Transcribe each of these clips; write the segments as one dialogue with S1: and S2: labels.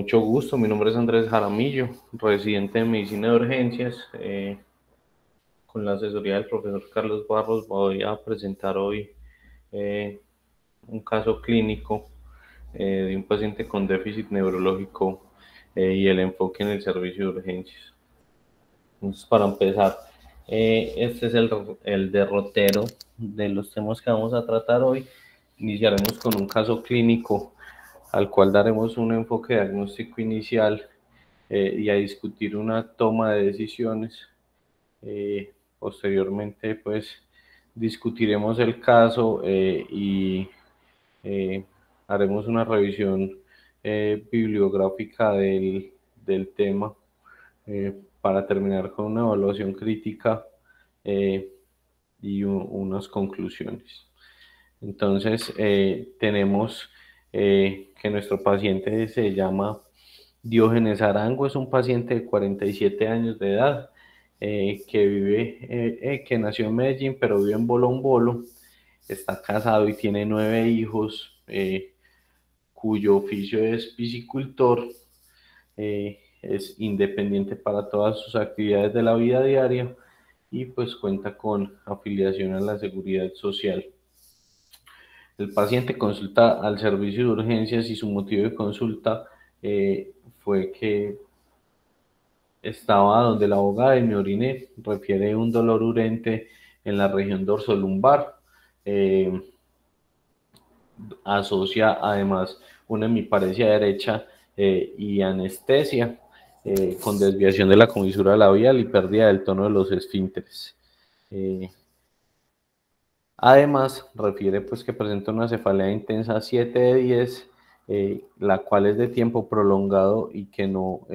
S1: mucho gusto, mi nombre es Andrés Jaramillo, residente de Medicina de Urgencias. Con la asesoría del profesor Carlos Barros voy a presentar hoy eh, un caso clínico de un paciente con déficit neurológico y el enfoque en el servicio de urgencias. Entonces, para empezar, este es el derrotero de los temas que vamos a tratar hoy. Iniciaremos con un caso clínico al cual daremos un enfoque diagnóstico inicial y a discutir una toma de decisiones. Posteriormente, pues, discutiremos el caso y eh, haremos una revisión bibliográfica del tema para terminar con una evaluación crítica eh, y unas conclusiones. Entonces, tenemos que nuestro paciente se llama Diógenes Arango, es un paciente de 47 años de edad que nació en Medellín, pero vive en Bolombolo. Está casado y tiene 9 hijos, cuyo oficio es piscicultor. Es independiente para todas sus actividades de la vida diaria y pues cuenta con afiliación a la seguridad social. El paciente consulta al servicio de urgencias y su motivo de consulta fue que estaba donde la abogada y me oriné. Refiere un dolor urente en la región dorsolumbar. Eh, Asocia además una hemiparesia derecha y anestesia con desviación de la comisura labial y pérdida del tono de los esfínteres. Además, refiere pues que presenta una cefalea intensa 7 de 10, la cual es de tiempo prolongado y que no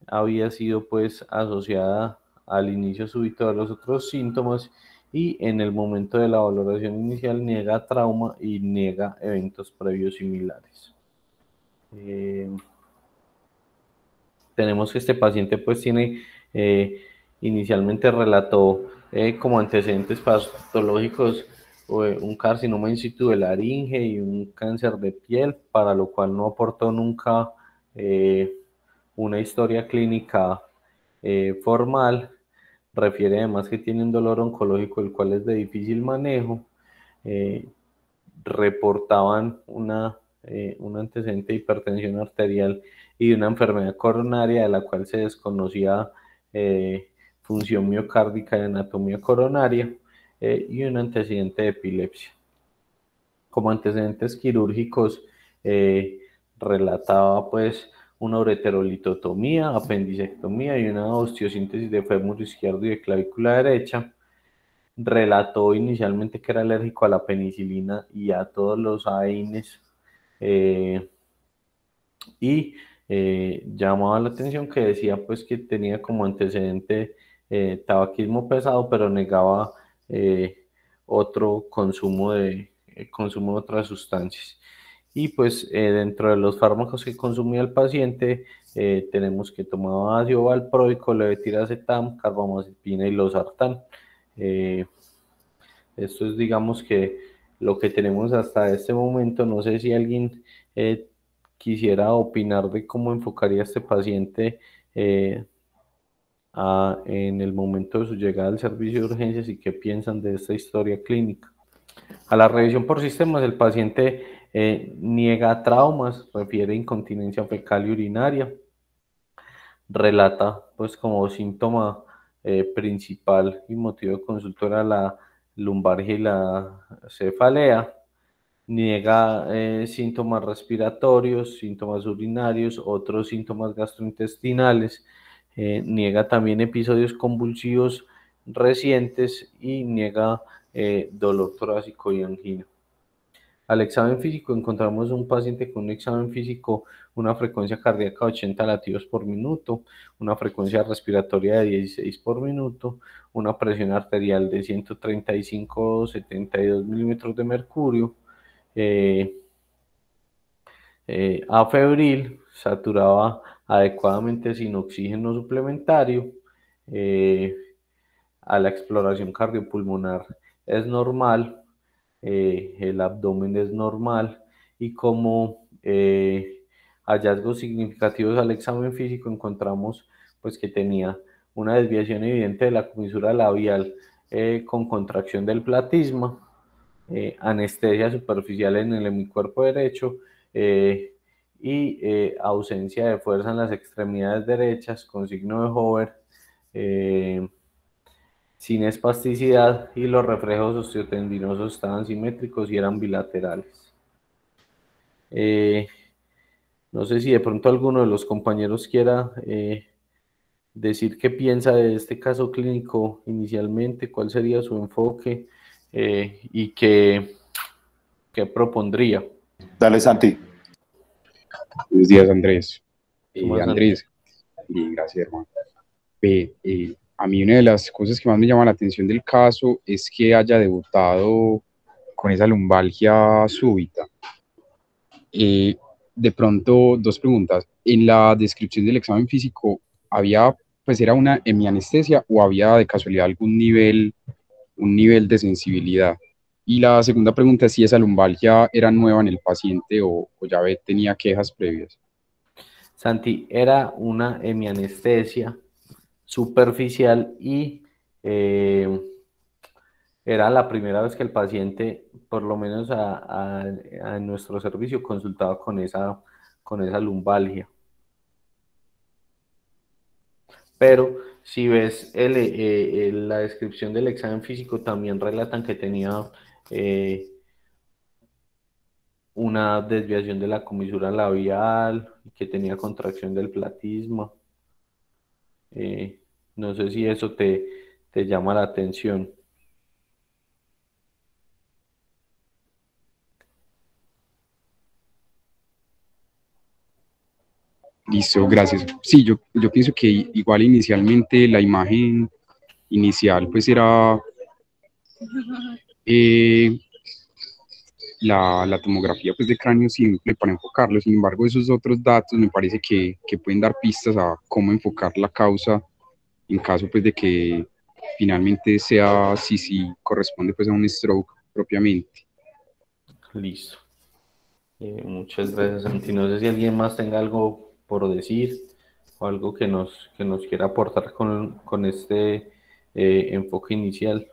S1: había sido pues asociada al inicio súbito de los otros síntomas, y en el momento de la valoración inicial niega trauma y niega eventos previos similares. Tenemos que este paciente pues tiene inicialmente relató como antecedentes patológicos un carcinoma in situ de laringe y un cáncer de piel, para lo cual no aportó nunca una historia clínica formal. Refiere además que tiene un dolor oncológico el cual es de difícil manejo. Eh, Reportaban un antecedente de hipertensión arterial y de una enfermedad coronaria de la cual se desconocía función miocárdica y anatomía coronaria, y un antecedente de epilepsia. Como antecedentes quirúrgicos, relataba pues una ureterolitotomía, apendicectomía y una osteosíntesis de fémur izquierdo y de clavícula derecha. Relató inicialmente que era alérgico a la penicilina y a todos los AINES, eh, y llamaba la atención que decía pues que tenía como antecedente tabaquismo pesado, pero negaba otro consumo de otras sustancias. Y pues dentro de los fármacos que consumía el paciente, tenemos que tomaba ácido valproico, levetiracetam, carbamazepina y losartán. Eh, Esto es, digamos que lo que tenemos hasta este momento. No sé si alguien quisiera opinar de cómo enfocaría este paciente eh, en el momento de su llegada al servicio de urgencias y qué piensan de esta historia clínica. A la revisión por sistemas, el paciente niega traumas, refiere incontinencia fecal y urinaria, relata pues como síntoma principal y motivo de consulta era la lumbalgia y la cefalea. Niega síntomas respiratorios, síntomas urinarios, otros síntomas gastrointestinales. Niega también episodios convulsivos recientes y niega dolor torácico y angina. Al examen físico encontramos un paciente con un examen físico, una frecuencia cardíaca de 80 latidos por minuto, una frecuencia respiratoria de 16 por minuto, una presión arterial de 135/72 milímetros de mercurio, eh, afebril, saturaba adecuadamente sin oxígeno suplementario. eh, a la exploración cardiopulmonar es normal, el abdomen es normal, y como hallazgos significativos al examen físico, encontramos pues que tenía una desviación evidente de la comisura labial con contracción del platisma, anestesia superficial en el hemicuerpo derecho y ausencia de fuerza en las extremidades derechas con signo de Hover, sin espasticidad, y los reflejos osteotendinosos estaban simétricos y eran bilaterales. No sé si de pronto alguno de los compañeros quiera decir qué piensa de este caso clínico inicialmente, cuál sería su enfoque y qué propondría.
S2: Dale, Santi.
S3: Buenos días, Andrés.
S1: ¿Qué más, Santi?
S3: Andrés, bien, gracias, hermano. A mí una de las cosas que más me llama la atención del caso es que haya debutado con esa lumbalgia súbita. De pronto, dos preguntas. En la descripción del examen físico, pues era una hemianestesia o había de casualidad un nivel de sensibilidad? Y la segunda pregunta es si esa lumbalgia era nueva en el paciente o ya tenía quejas previas.
S1: Santi, era una hemianestesia superficial y era la primera vez que el paciente, por lo menos a nuestro servicio, consultaba con esa lumbalgia. Pero si ves la descripción del examen físico, también relatan que tenía una desviación de la comisura labial, que tenía contracción del platisma. No sé si eso te llama la atención.
S3: Listo, gracias. Sí, yo pienso que igual inicialmente la imagen inicial pues era la tomografía pues de cráneo simple para enfocarlo. Sin embargo, esos otros datos me parece que pueden dar pistas a cómo enfocar la causa en caso pues de que finalmente sea si corresponde pues a un stroke propiamente.
S1: Listo. Muchas gracias, Santi. No sé si alguien más tenga algo por decir o algo que nos quiera aportar con este enfoque inicial.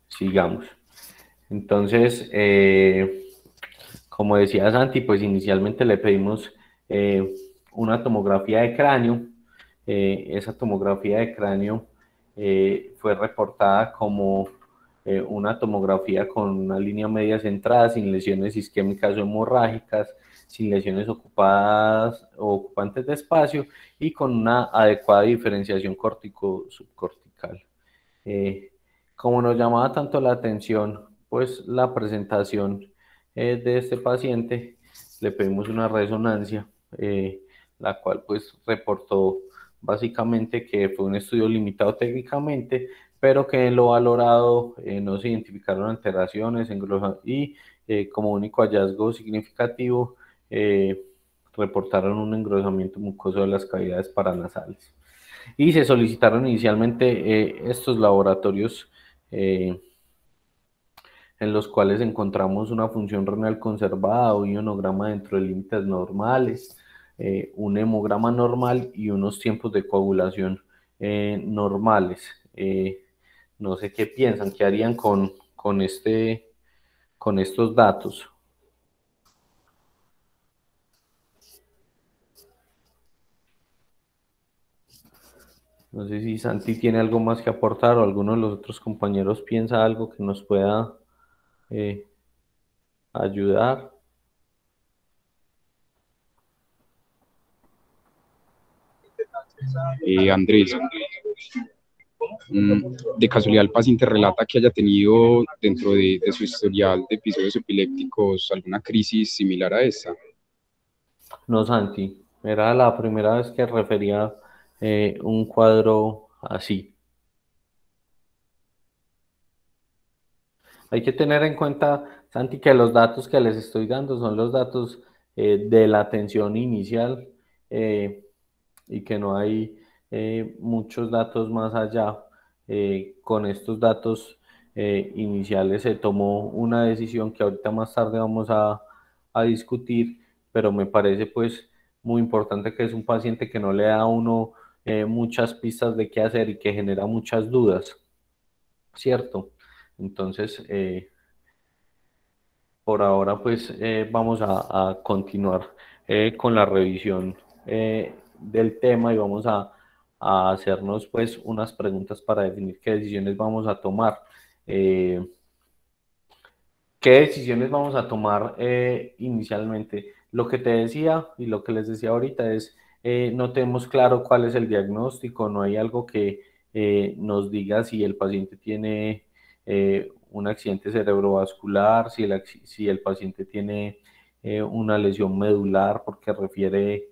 S1: Sigamos. Entonces, como decía Santi, pues inicialmente le pedimos una tomografía de cráneo. Esa tomografía de cráneo fue reportada como una tomografía con una línea media centrada, sin lesiones isquémicas o hemorrágicas, sin lesiones ocupadas o ocupantes de espacio y con una adecuada diferenciación córtico-subcortical. Como nos llamaba tanto la atención, pues la presentación de este paciente, le pedimos una resonancia, la cual pues reportó básicamente que fue un estudio limitado técnicamente, pero que en lo valorado no se identificaron alteraciones y como único hallazgo significativo reportaron un engrosamiento mucoso de las cavidades paranasales. Y se solicitaron inicialmente estos laboratorios en los cuales encontramos una función renal conservada, un ionograma dentro de límites normales, un hemograma normal y unos tiempos de coagulación normales. No sé qué piensan, qué harían con estos datos. No sé si Santi tiene algo más que aportar o alguno de los otros compañeros piensa algo que nos pueda ayudar.
S3: Andrés, de casualidad el paciente relata que haya tenido dentro de su historial de episodios epilépticos alguna crisis similar a esta.
S1: No, Santi, era la primera vez que refería un cuadro así. Hay que tener en cuenta, Santi, que los datos que les estoy dando son los datos de la atención inicial y que no hay muchos datos más allá. Con estos datos iniciales se tomó una decisión que ahorita más tarde vamos a discutir, pero me parece pues muy importante, que es un paciente que no le da a uno muchas pistas de qué hacer y que genera muchas dudas, ¿cierto? Entonces, por ahora pues vamos a continuar con la revisión del tema, y vamos a hacernos pues unas preguntas para definir qué decisiones vamos a tomar. Eh, ¿Qué decisiones vamos a tomar inicialmente? Lo que te decía y lo que les decía ahorita es, no tenemos claro cuál es el diagnóstico, no hay algo que nos diga si el paciente tiene un accidente cerebrovascular, si el paciente tiene una lesión medular porque refiere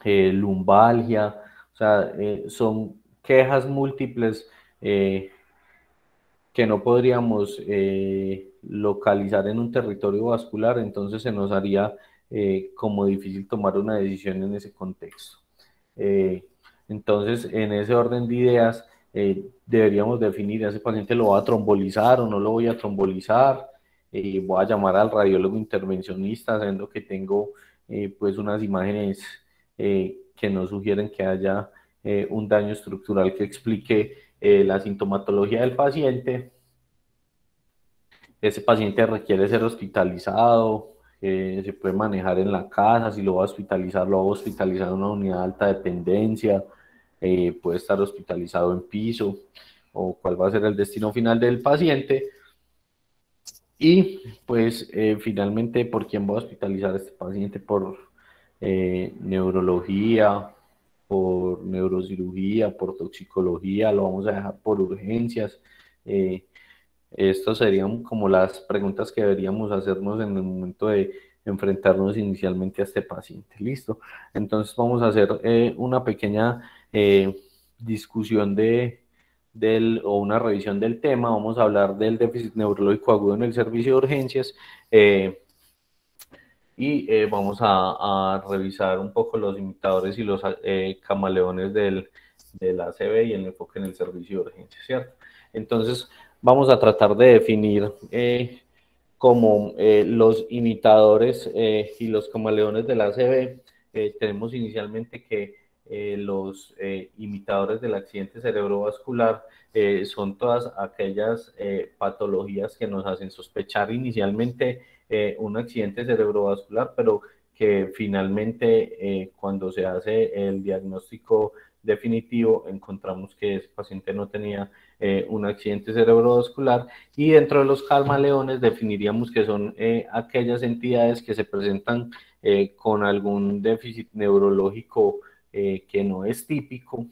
S1: lumbalgia, o sea, son quejas múltiples que no podríamos localizar en un territorio vascular, entonces se nos haría como difícil tomar una decisión en ese contexto. Eh, entonces, en ese orden de ideas, deberíamos definir, ¿ese paciente lo va a trombolizar o no lo voy a trombolizar? Voy a llamar al radiólogo intervencionista, sabiendo que tengo pues unas imágenes que nos sugieren que haya un daño estructural que explique la sintomatología del paciente. Ese paciente requiere ser hospitalizado, se puede manejar en la casa. Si lo va a hospitalizar, lo va a hospitalizar en una unidad de alta dependencia, puede estar hospitalizado en piso, o cuál va a ser el destino final del paciente. Y pues finalmente, ¿por quién va a hospitalizar a este paciente? Por neurología, por neurocirugía, por toxicología, lo vamos a dejar por urgencias. Eh, Estas serían como las preguntas que deberíamos hacernos en el momento de enfrentarnos inicialmente a este paciente. Listo. Entonces vamos a hacer una pequeña discusión o una revisión del tema. Vamos a hablar del déficit neurológico agudo en el servicio de urgencias. Y vamos a revisar un poco los imitadores y los camaleones del ACV y el enfoque en el servicio de urgencia, ¿cierto? Entonces, vamos a tratar de definir como los imitadores y los camaleones del ACV. Tenemos inicialmente que los imitadores del accidente cerebrovascular son todas aquellas patologías que nos hacen sospechar inicialmente un accidente cerebrovascular, pero que finalmente cuando se hace el diagnóstico definitivo encontramos que ese paciente no tenía un accidente cerebrovascular. Y dentro de los camaleones definiríamos que son aquellas entidades que se presentan con algún déficit neurológico que no es típico,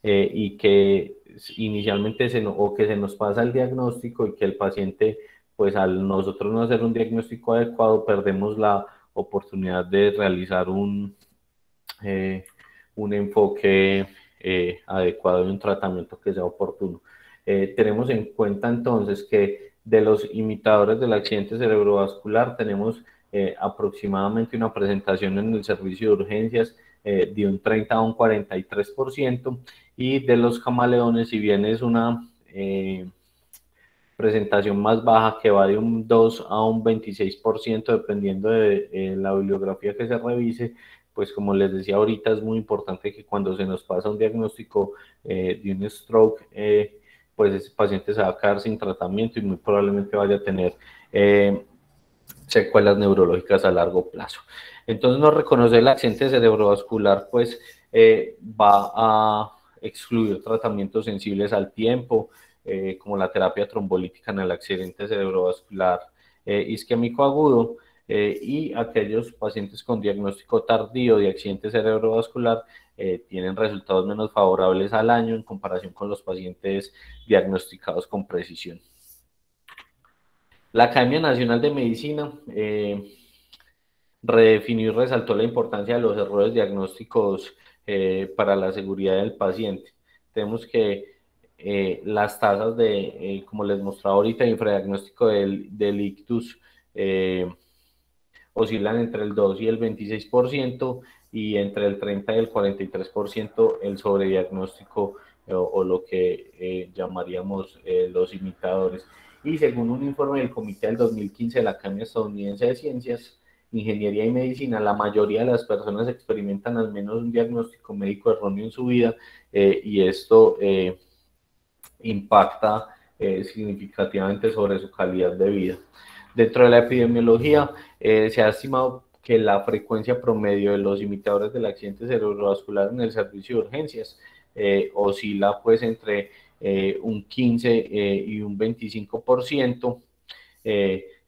S1: y que inicialmente o que se nos pasa el diagnóstico, y que el paciente, pues al nosotros no hacer un diagnóstico adecuado, perdemos la oportunidad de realizar eh, un enfoque adecuado y un tratamiento que sea oportuno. Tenemos en cuenta entonces que de los imitadores del accidente cerebrovascular tenemos aproximadamente una presentación en el servicio de urgencias de un 30 a un 43%, y de los camaleones, si bien es una presentación más baja, que va de un 2 a un 26%, dependiendo de la bibliografía que se revise, pues como les decía ahorita, es muy importante que cuando se nos pasa un diagnóstico de un stroke, pues ese paciente se va a quedar sin tratamiento y muy probablemente vaya a tener secuelas neurológicas a largo plazo. Entonces, no reconocer el accidente cerebrovascular, pues va a excluir tratamientos sensibles al tiempo, como la terapia trombolítica en el accidente cerebrovascular isquémico agudo, y aquellos pacientes con diagnóstico tardío de accidente cerebrovascular tienen resultados menos favorables al año en comparación con los pacientes diagnosticados con precisión. La Academia Nacional de Medicina redefinió y resaltó la importancia de los errores diagnósticos para la seguridad del paciente. Tenemos que las tasas de, como les mostraba ahorita, de infradiagnóstico del ictus oscilan entre el 2 y el 26%, y entre el 30 y el 43% el sobrediagnóstico o lo que llamaríamos los imitadores. Y según un informe del comité del 2015 de la Academia Estadounidense de Ciencias, Ingeniería y Medicina, la mayoría de las personas experimentan al menos un diagnóstico médico erróneo en su vida, y esto impacta significativamente sobre su calidad de vida. Dentro de la epidemiología, se ha estimado que la frecuencia promedio de los imitadores del accidente cerebrovascular en el servicio de urgencias oscila pues entre un 15 y un 25%.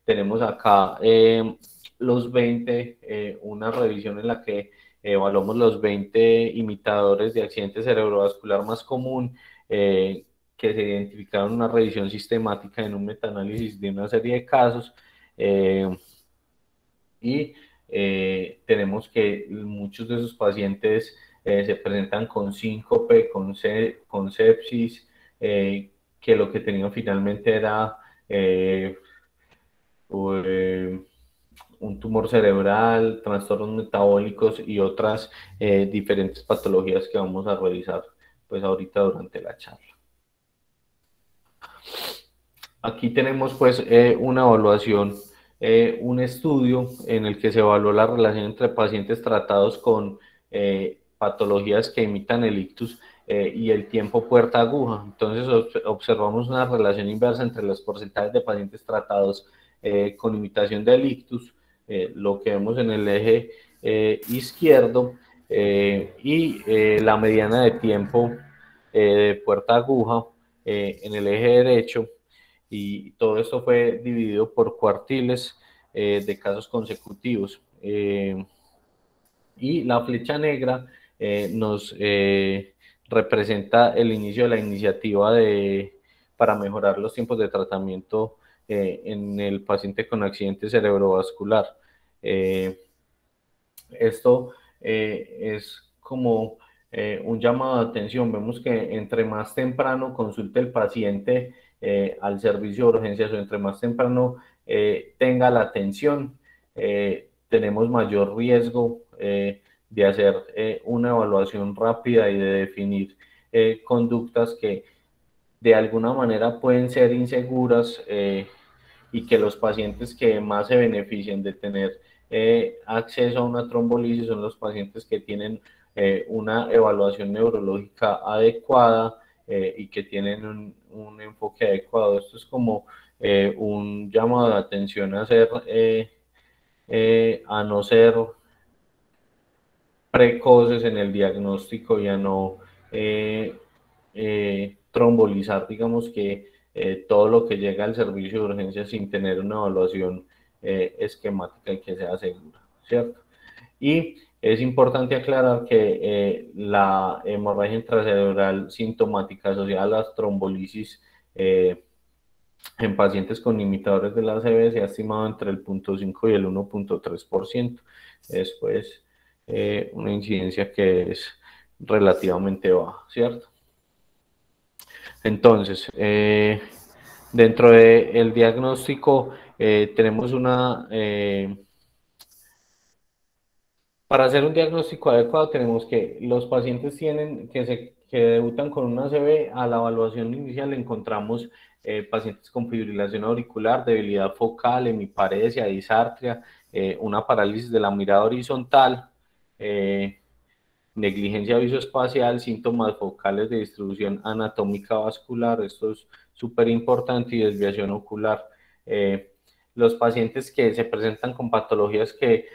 S1: Tenemos acá los 20, una revisión en la que evaluamos los 20 imitadores de accidente cerebrovascular más común, que se identificaron una revisión sistemática en un metaanálisis de una serie de casos, y tenemos que muchos de esos pacientes se presentan con síncope, con sepsis, que lo que tenían finalmente era un tumor cerebral, trastornos metabólicos y otras diferentes patologías que vamos a revisar pues ahorita durante la charla. Aquí tenemos pues una evaluación, un estudio en el que se evaluó la relación entre pacientes tratados con patologías que imitan el ictus y el tiempo puerta aguja. Entonces observamos una relación inversa entre los porcentajes de pacientes tratados con imitación del ictus, lo que vemos en el eje izquierdo, y la mediana de tiempo de puerta aguja en el eje derecho, y todo esto fue dividido por cuartiles de casos consecutivos. Y la flecha negra nos representa el inicio de la iniciativa para mejorar los tiempos de tratamiento en el paciente con accidente cerebrovascular. Esto es como un llamado de atención. Vemos que entre más temprano consulte el paciente al servicio de urgencias, o entre más temprano tenga la atención, tenemos mayor riesgo de hacer una evaluación rápida y de definir conductas que de alguna manera pueden ser inseguras, y que los pacientes que más se benefician de tener acceso a una trombolisis son los pacientes que tienen una evaluación neurológica adecuada y que tienen un enfoque adecuado. Esto es como un llamado de atención a no ser precoces en el diagnóstico y a no trombolizar, digamos que todo lo que llega al servicio de urgencias sin tener una evaluación esquemática y que sea segura, ¿cierto? Y es importante aclarar que la hemorragia intracerebral sintomática asociada a las trombolisis en pacientes con imitadores de la ACV se ha estimado entre el 0.5 y el 1.3%. Después, una incidencia que es relativamente baja, ¿cierto? Entonces, dentro del diagnóstico tenemos para hacer un diagnóstico adecuado tenemos que los pacientes que debutan con una ACV, a la evaluación inicial encontramos pacientes con fibrilación auricular, debilidad focal, hemiparesia, disartria, una parálisis de la mirada horizontal, negligencia visoespacial, síntomas focales de distribución anatómica vascular, esto es súper importante, y desviación ocular. Los pacientes que se presentan con patologías que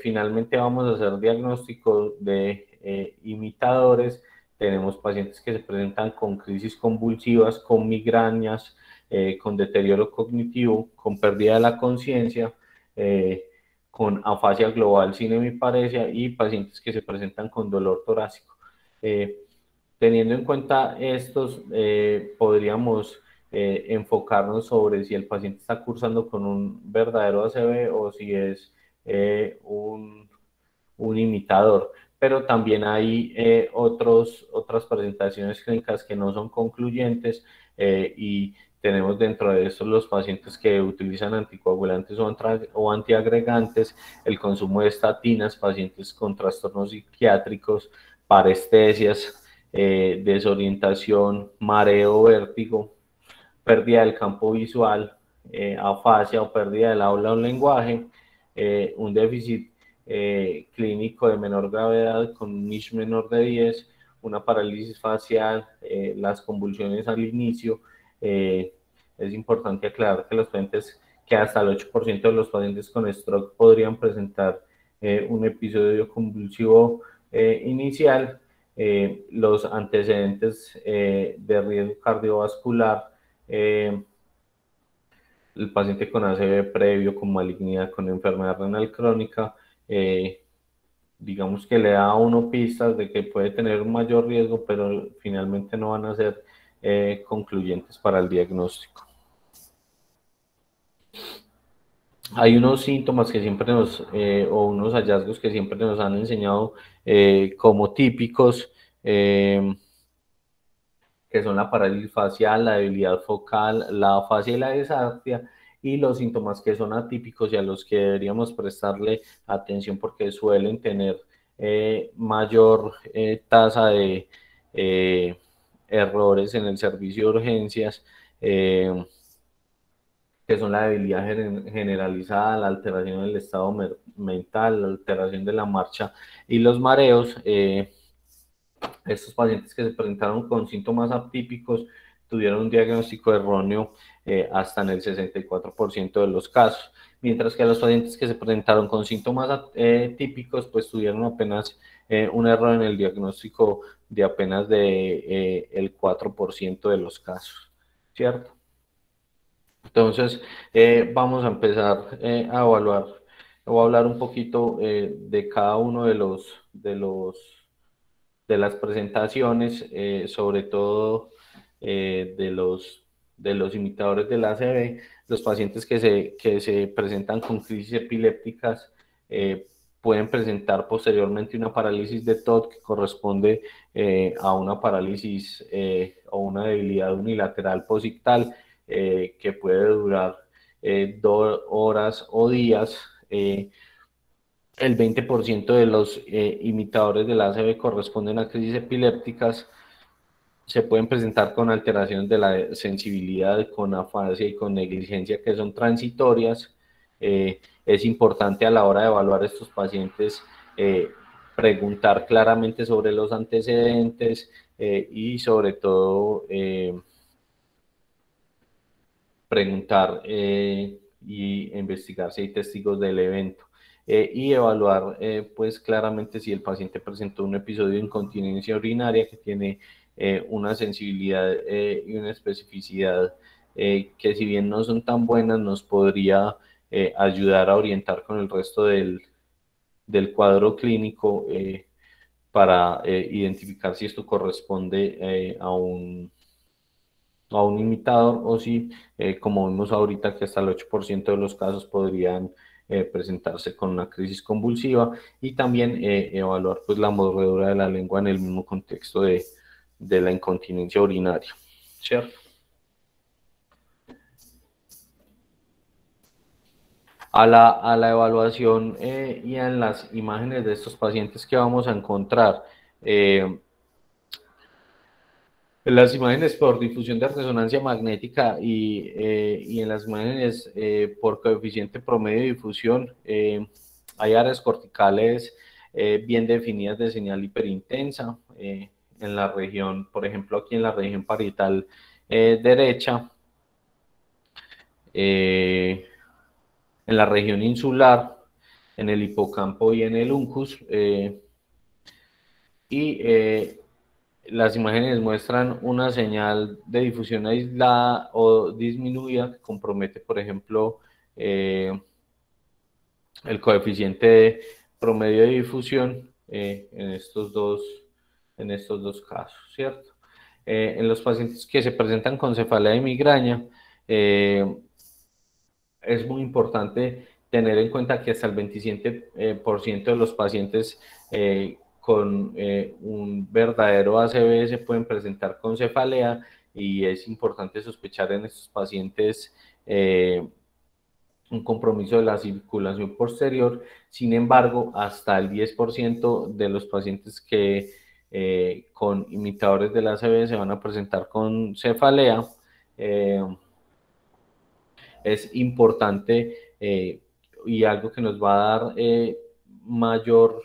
S1: finalmente vamos a hacer diagnóstico de imitadores, tenemos pacientes que se presentan con crisis convulsivas, con migrañas, con deterioro cognitivo, con pérdida de la conciencia, con afasia global sin hemiparesia, y pacientes que se presentan con dolor torácico. Teniendo en cuenta estos, podríamos enfocarnos sobre si el paciente está cursando con un verdadero ACV o si es un imitador. Pero también hay otras presentaciones clínicas que no son concluyentes, y tenemos dentro de estos los pacientes que utilizan anticoagulantes o antiagregantes, el consumo de estatinas, pacientes con trastornos psiquiátricos, parestesias, desorientación, mareo, vértigo, pérdida del campo visual, afasia o pérdida del habla o lenguaje, un déficit clínico de menor gravedad con un NISH menor de 10, una parálisis facial, las convulsiones al inicio. Es importante aclarar que los pacientes, que hasta el 8% de los pacientes con stroke podrían presentar un episodio convulsivo inicial. Los antecedentes de riesgo cardiovascular, el paciente con ACV previo, con malignidad, con enfermedad renal crónica, digamos que le da a uno pistas de que puede tener un mayor riesgo, pero finalmente no van a ser concluyentes para el diagnóstico. Hay unos síntomas que siempre o unos hallazgos que siempre nos han enseñado como típicos, que son la parálisis facial, la debilidad focal, la afasia y la disartria, y los síntomas que son atípicos y a los que deberíamos prestarle atención porque suelen tener mayor tasa de errores en el servicio de urgencias, que son la debilidad generalizada, la alteración del estado mental, la alteración de la marcha y los mareos. Estos pacientes que se presentaron con síntomas atípicos tuvieron un diagnóstico erróneo hasta en el 64% de los casos, mientras que los pacientes que se presentaron con síntomas típicos pues tuvieron apenas un error en el diagnóstico de apenas el 4% de los casos, ¿cierto? Entonces, vamos a empezar a evaluar. Voy a hablar un poquito de cada uno de las presentaciones, sobre todo de los imitadores del ACV. Los pacientes que se presentan con crisis epilépticas pueden presentar posteriormente una parálisis de TOD que corresponde a una parálisis o una debilidad unilateral posictal que puede durar 2 horas o días. El 20% de los imitadores del ACV corresponden a crisis epilépticas. Se pueden presentar con alteraciones de la sensibilidad, con afasia y con negligencia que son transitorias. Es importante a la hora de evaluar estos pacientes preguntar claramente sobre los antecedentes y sobre todo preguntar y investigar si hay testigos del evento. Y evaluar pues claramente si el paciente presentó un episodio de incontinencia urinaria que tiene una sensibilidad y una especificidad que si bien no son tan buenas nos podría ayudar a orientar con el resto del cuadro clínico para identificar si esto corresponde a un imitador o si, como vimos ahorita, que hasta el 8% de los casos podrían presentarse con una crisis convulsiva, y también evaluar pues la mordedura de la lengua en el mismo contexto de la incontinencia urinaria, ¿cierto? A la evaluación y en las imágenes de estos pacientes que vamos a encontrar, las imágenes por difusión de resonancia magnética y en las imágenes por coeficiente promedio de difusión, hay áreas corticales bien definidas de señal hiperintensa en la región, por ejemplo, aquí en la región parietal derecha, en la región insular, en el hipocampo y en el uncus, las imágenes muestran una señal de difusión aislada o disminuida que compromete, por ejemplo, el coeficiente promedio de difusión en estos dos casos, ¿cierto? En los pacientes que se presentan con cefalea y migraña, es muy importante tener en cuenta que hasta el 27% de los pacientes con un verdadero ACV se pueden presentar con cefalea, y es importante sospechar en estos pacientes un compromiso de la circulación posterior. Sin embargo, hasta el 10% de los pacientes que con imitadores de la ACV se van a presentar con cefalea. Es importante y algo que nos va a dar mayor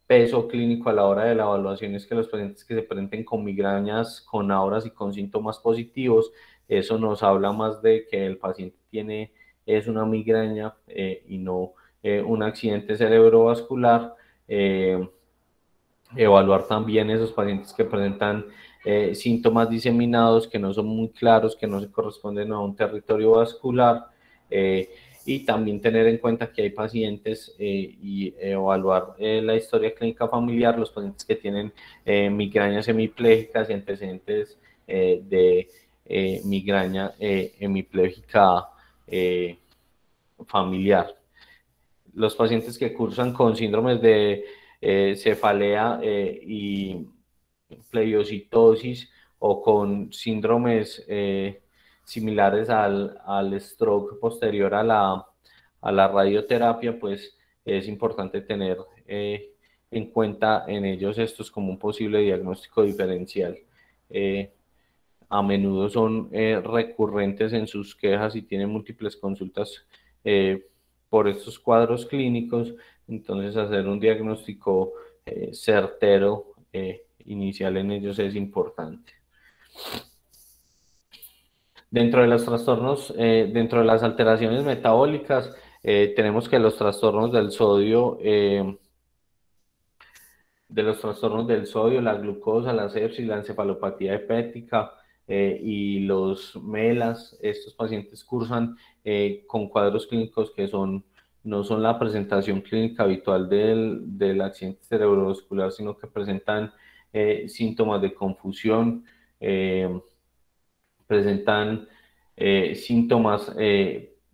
S1: peso clínico a la hora de la evaluación es que los pacientes que se presenten con migrañas, con auras y con síntomas positivos, eso nos habla más de que el paciente es una migraña y no un accidente cerebrovascular. Evaluar también esos pacientes que presentan síntomas diseminados que no son muy claros, que no se corresponden a un territorio vascular, y también tener en cuenta que hay pacientes y evaluar la historia clínica familiar, los pacientes que tienen migrañas hemipléjicas y antecedentes de migraña hemipléjica familiar. Los pacientes que cursan con síndromes de cefalea y pleiocitosis o con síndromes similares al stroke posterior a la radioterapia, pues es importante tener en cuenta en ellos estos como un posible diagnóstico diferencial. A menudo son recurrentes en sus quejas y tienen múltiples consultas por estos cuadros clínicos, entonces hacer un diagnóstico certero inicial en ellos es importante. Dentro de los trastornos, dentro de las alteraciones metabólicas, tenemos que los trastornos del sodio, la glucosa, la sepsis, la encefalopatía hepática y los MELAS, estos pacientes cursan con cuadros clínicos que no son la presentación clínica habitual del accidente cerebrovascular, sino que presentan síntomas de confusión, presentan síntomas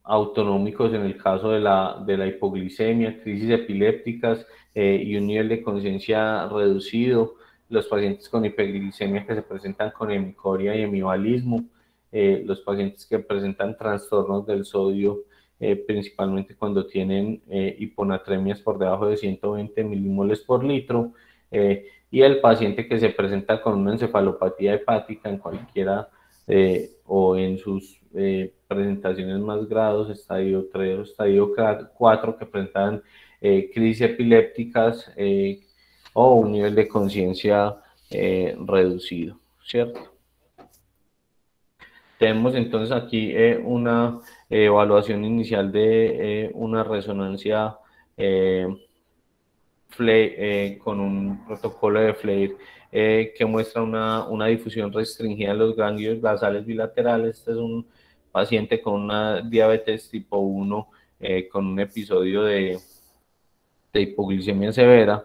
S1: autonómicos en el caso de la hipoglicemia, crisis epilépticas y un nivel de conciencia reducido. Los pacientes con hiperglicemia que se presentan con hemicoria y hemivalismo, los pacientes que presentan trastornos del sodio, principalmente cuando tienen hiponatremias por debajo de 120 milimoles por litro, y el paciente que se presenta con una encefalopatía hepática en cualquiera o en sus presentaciones más grados, estadio 3 o estadio 4, que presentan crisis epilépticas o un nivel de conciencia reducido, ¿cierto? Tenemos entonces aquí una evaluación inicial de una resonancia con un protocolo de FLAIR que muestra una difusión restringida en los ganglios basales bilaterales. Este es un paciente con una diabetes tipo 1 con un episodio de hipoglicemia severa.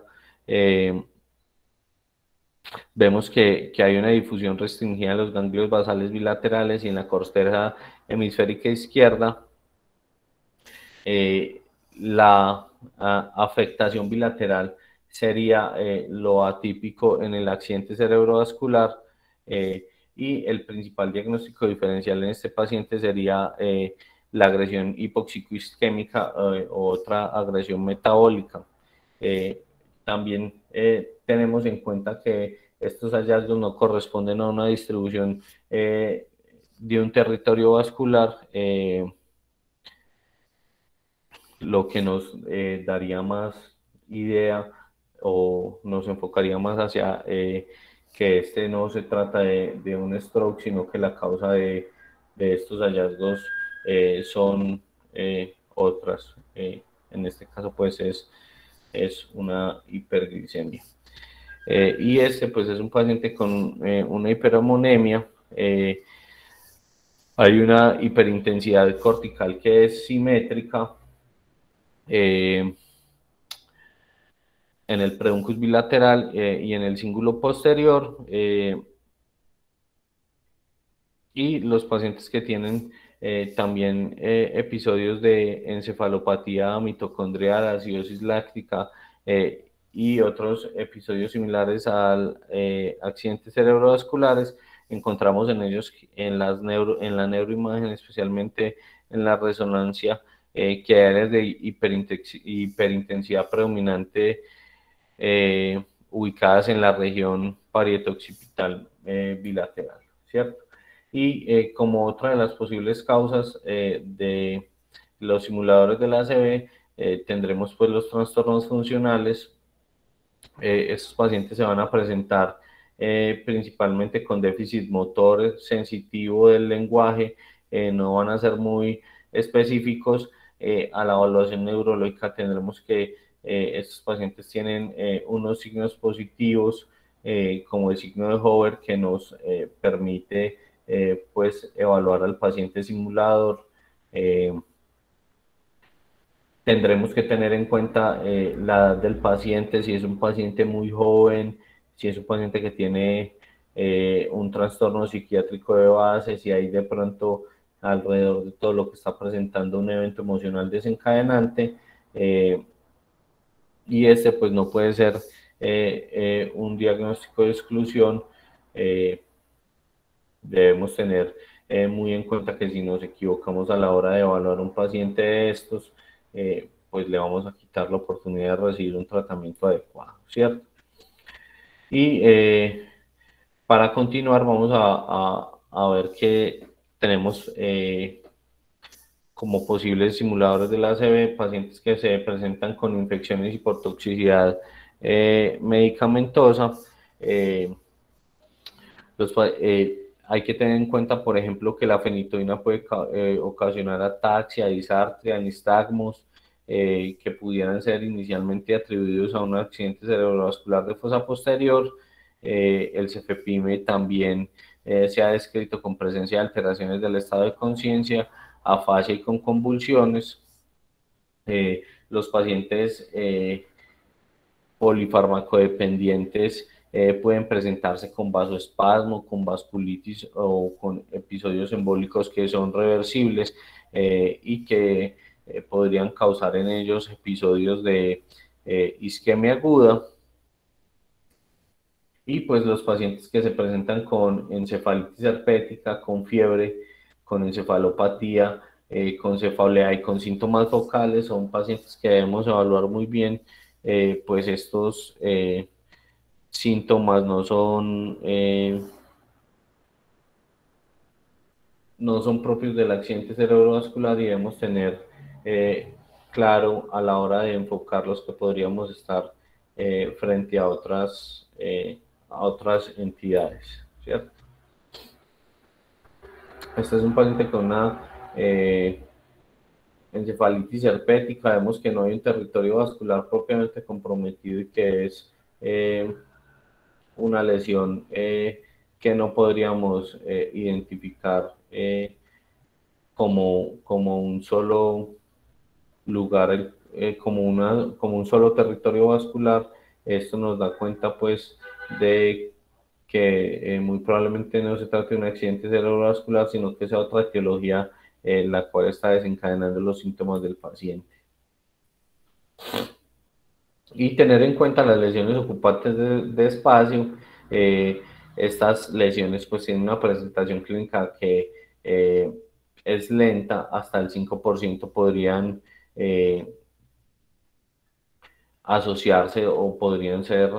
S1: Vemos que hay una difusión restringida en los ganglios basales bilaterales y en la corteza hemisférica izquierda. La afectación bilateral sería lo atípico en el accidente cerebrovascular, y el principal diagnóstico diferencial en este paciente sería la agresión hipoxicoisquémica o otra agresión metabólica. También tenemos en cuenta que estos hallazgos no corresponden a una distribución de un territorio vascular, lo que nos daría más idea o nos enfocaría más hacia que este no se trata de un stroke, sino que la causa de estos hallazgos son otras. En este caso, pues es una hiperglicemia. Y este, pues, es un paciente con una hiperhomonemia. Hay una hiperintensidad cortical que es simétrica en el preduncus bilateral y en el cíngulo posterior, y los pacientes que tienen también episodios de encefalopatía mitocondrial, acidosis láctica y otros episodios similares al accidentes cerebrovasculares, encontramos en ellos en la neuroimagen, especialmente en la resonancia, que hay áreas de hiperintensidad predominante ubicadas en la región parieto-occipital bilateral, ¿cierto? Y como otra de las posibles causas de los simuladores de la ACV, tendremos pues los trastornos funcionales. Estos pacientes se van a presentar principalmente con déficit motor sensitivo del lenguaje, no van a ser muy específicos. A la evaluación neurológica tendremos que estos pacientes tienen unos signos positivos, como el signo de Hover, que nos permite pues evaluar al paciente simulador. Tendremos que tener en cuenta la edad del paciente, si es un paciente muy joven, si es un paciente que tiene un trastorno psiquiátrico de base, si hay de pronto alrededor de todo lo que está presentando un evento emocional desencadenante, y este pues no puede ser un diagnóstico de exclusión. Debemos tener muy en cuenta que si nos equivocamos a la hora de evaluar un paciente de estos, pues le vamos a quitar la oportunidad de recibir un tratamiento adecuado, ¿cierto? Y para continuar vamos a ver que tenemos como posibles simuladores de la ACV pacientes que se presentan con infecciones y por toxicidad medicamentosa. Hay que tener en cuenta, por ejemplo, que la fenitoína puede ocasionar ataxia, disartria, nistagmos, que pudieran ser inicialmente atribuidos a un accidente cerebrovascular de fosa posterior. El cefepime también se ha descrito con presencia de alteraciones del estado de conciencia, afasia y con convulsiones. Los pacientes polifarmacodependientes pueden presentarse con vasoespasmo, con vasculitis o con episodios embólicos que son reversibles y que podrían causar en ellos episodios de isquemia aguda. Y pues los pacientes que se presentan con encefalitis herpética, con fiebre, con encefalopatía, con cefalea y con síntomas vocales son pacientes que debemos evaluar muy bien, pues estos síntomas no son propios del accidente cerebrovascular y debemos tener claro a la hora de enfocarlos que podríamos estar frente a otras entidades, ¿cierto? Este es un paciente con una encefalitis herpética. Vemos que no hay un territorio vascular propiamente comprometido y que es una lesión que no podríamos identificar como un solo lugar, como un solo territorio vascular. Esto nos da cuenta pues de que muy probablemente no se trate de un accidente cerebrovascular, sino que sea otra etiología la cual está desencadenando los síntomas del paciente. Y tener en cuenta las lesiones ocupantes de espacio. Estas lesiones pues tienen una presentación clínica que es lenta, hasta el 5% podrían asociarse o podrían ser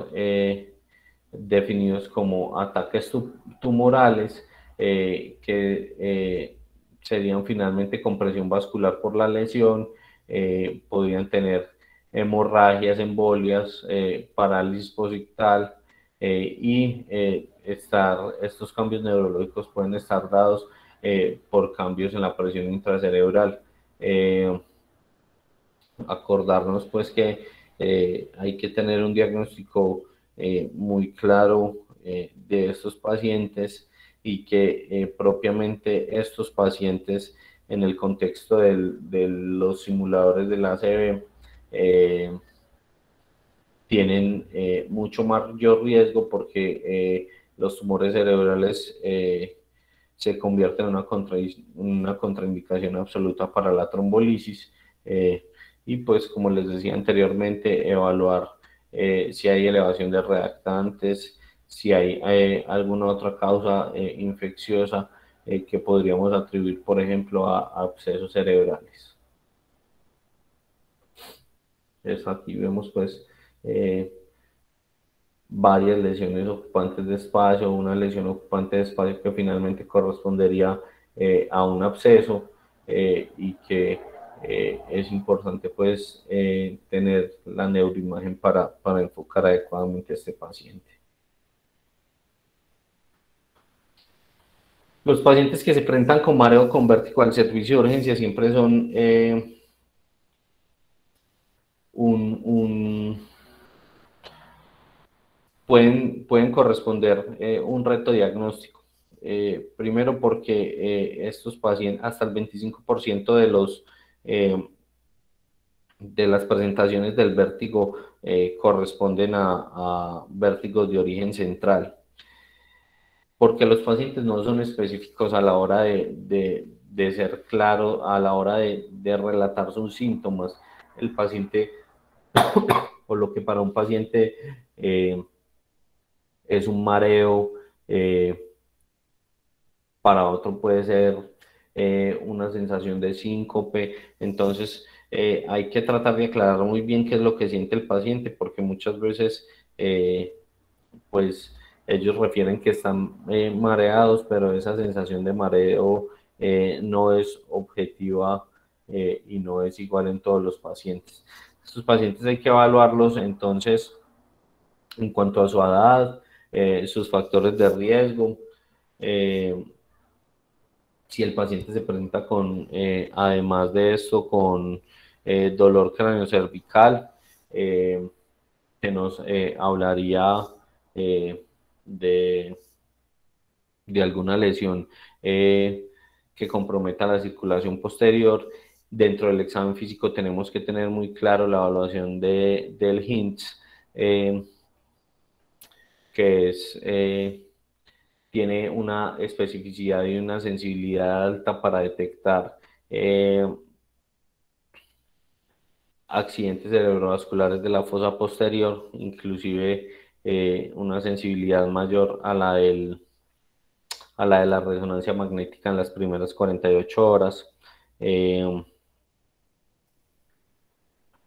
S1: definidos como ataques tumorales, que serían finalmente compresión vascular por la lesión, podrían tener hemorragias, embolias, parálisis posictal, y estos cambios neurológicos pueden estar dados por cambios en la presión intracerebral. Acordarnos pues que hay que tener un diagnóstico muy claro de estos pacientes y que propiamente estos pacientes en el contexto de los simuladores de la ACV tienen mucho mayor riesgo porque los tumores cerebrales se convierten en una contraindicación absoluta para la trombolisis. Y pues como les decía anteriormente, evaluar si hay elevación de reactantes, si hay alguna otra causa infecciosa que podríamos atribuir, por ejemplo, a abscesos cerebrales. Eso aquí vemos pues varias lesiones ocupantes de espacio, una lesión ocupante de espacio que finalmente correspondería a un absceso, y que es importante pues tener la neuroimagen para enfocar adecuadamente a este paciente. Los pacientes que se presentan con mareo con vértigo al servicio de urgencia siempre son pueden corresponder un reto diagnóstico. Primero porque estos pacientes, hasta el 25% de las presentaciones del vértigo corresponden a vértigos de origen central, porque los pacientes no son específicos a la hora de ser claro, a la hora de relatar sus síntomas. El paciente, por lo que para un paciente es un mareo, para otro puede ser una sensación de síncope. Entonces hay que tratar de aclarar muy bien qué es lo que siente el paciente, porque muchas veces pues ellos refieren que están mareados, pero esa sensación de mareo no es objetiva y no es igual en todos los pacientes. Estos pacientes hay que evaluarlos entonces en cuanto a su edad, sus factores de riesgo, si el paciente se presenta con, además de esto, con dolor craneocervical, que nos hablaría de, de alguna lesión que comprometa la circulación posterior. Dentro del examen físico tenemos que tener muy claro la evaluación del HINTS, que tiene una especificidad y una sensibilidad alta para detectar accidentes cerebrovasculares de la fosa posterior, inclusive una sensibilidad mayor a la de la resonancia magnética en las primeras 48 horas.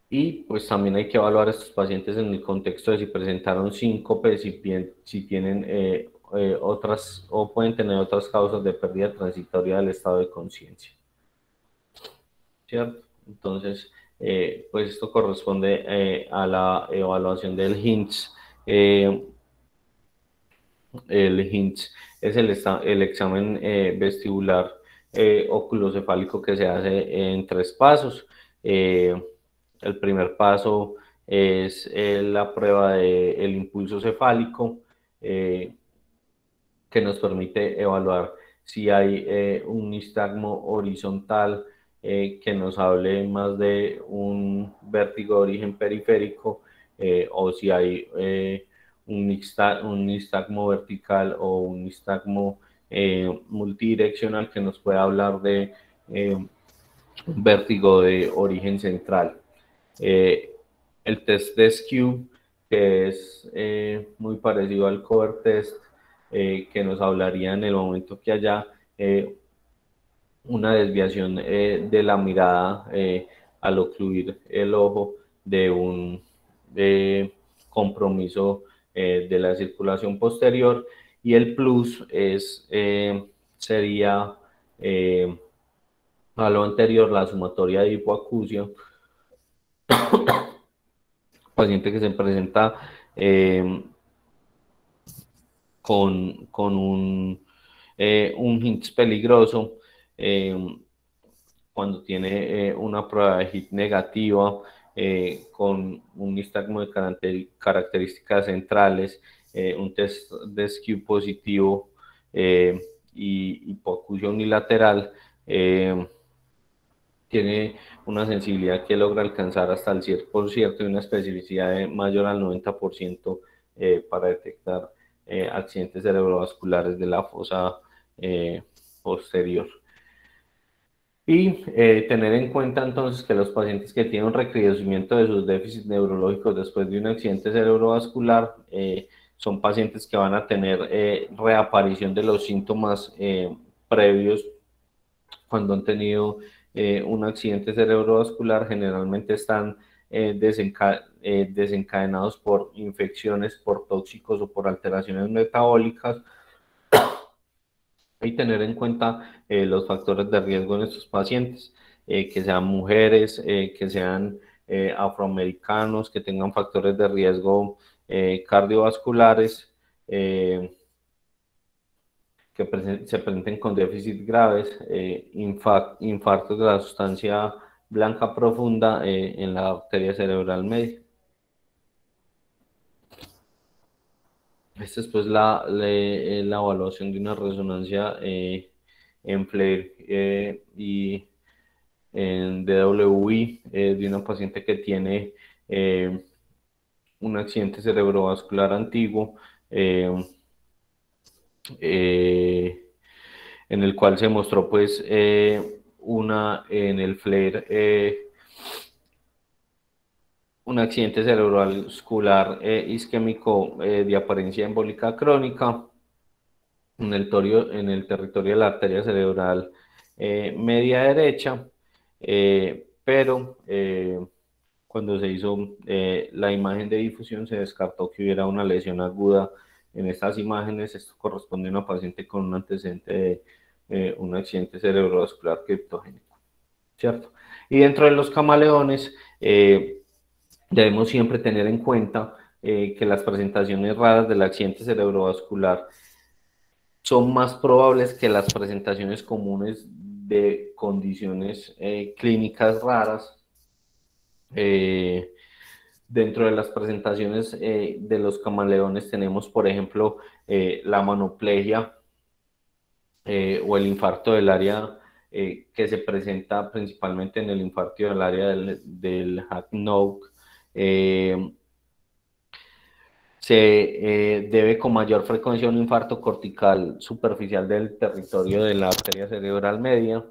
S1: Y pues también hay que evaluar a estos pacientes en el contexto de si presentaron síncope, si tienen otras o pueden tener otras causas de pérdida transitoria del estado de conciencia. ¿Cierto? Entonces, pues esto corresponde a la evaluación del HINTS. El HINTS es el examen vestibular oculocefálico que se hace en 3 pasos. El primer paso es la prueba del impulso cefálico, que nos permite evaluar si hay un nistagmo horizontal que nos hable más de un vértigo de origen periférico, o si hay un nistagmo vertical o un nistagmo multidireccional que nos pueda hablar de un vértigo de origen central. El test de Skew, que es muy parecido al cover test, que nos hablaría en el momento que haya una desviación de la mirada al ocluir el ojo de un compromiso de la circulación posterior. Y el plus sería a lo anterior la sumatoria de hipoacusia, paciente que se presenta con un HINTS peligroso, cuando tiene una prueba de HIT negativa, con un nistagmo de características centrales, un test de Skew positivo y hipoacusia unilateral, tiene una sensibilidad que logra alcanzar hasta el 100% y una especificidad mayor al 90% para detectar accidentes cerebrovasculares de la fosa posterior. Y tener en cuenta entonces que los pacientes que tienen un recrudecimiento de sus déficits neurológicos después de un accidente cerebrovascular son pacientes que van a tener reaparición de los síntomas previos cuando han tenido un accidente cerebrovascular. Generalmente están desencadenados por infecciones, por tóxicos o por alteraciones metabólicas, y tener en cuenta los factores de riesgo en estos pacientes, que sean mujeres, que sean afroamericanos, que tengan factores de riesgo cardiovasculares, que se presenten con déficit graves, infartos de la sustancia blanca profunda en la arteria cerebral media. Esta es pues la evaluación de una resonancia en FLAIR y en DWI de una paciente que tiene un accidente cerebrovascular antiguo, en el cual se mostró pues en el FLAIR un accidente cerebrovascular isquémico de apariencia embólica crónica en el territorio de la arteria cerebral media derecha, pero cuando se hizo la imagen de difusión se descartó que hubiera una lesión aguda en estas imágenes. Esto corresponde a una paciente con un antecedente de un accidente cerebrovascular criptogénico, ¿cierto? Y dentro de los camaleones, debemos siempre tener en cuenta que las presentaciones raras del accidente cerebrovascular son más probables que las presentaciones comunes de condiciones clínicas raras. Dentro de las presentaciones de los camaleones tenemos, por ejemplo, la manoplegia o el infarto del área que se presenta principalmente en el infarto del área del Hacknock. Se debe con mayor frecuencia a un infarto cortical superficial del territorio de la arteria cerebral media,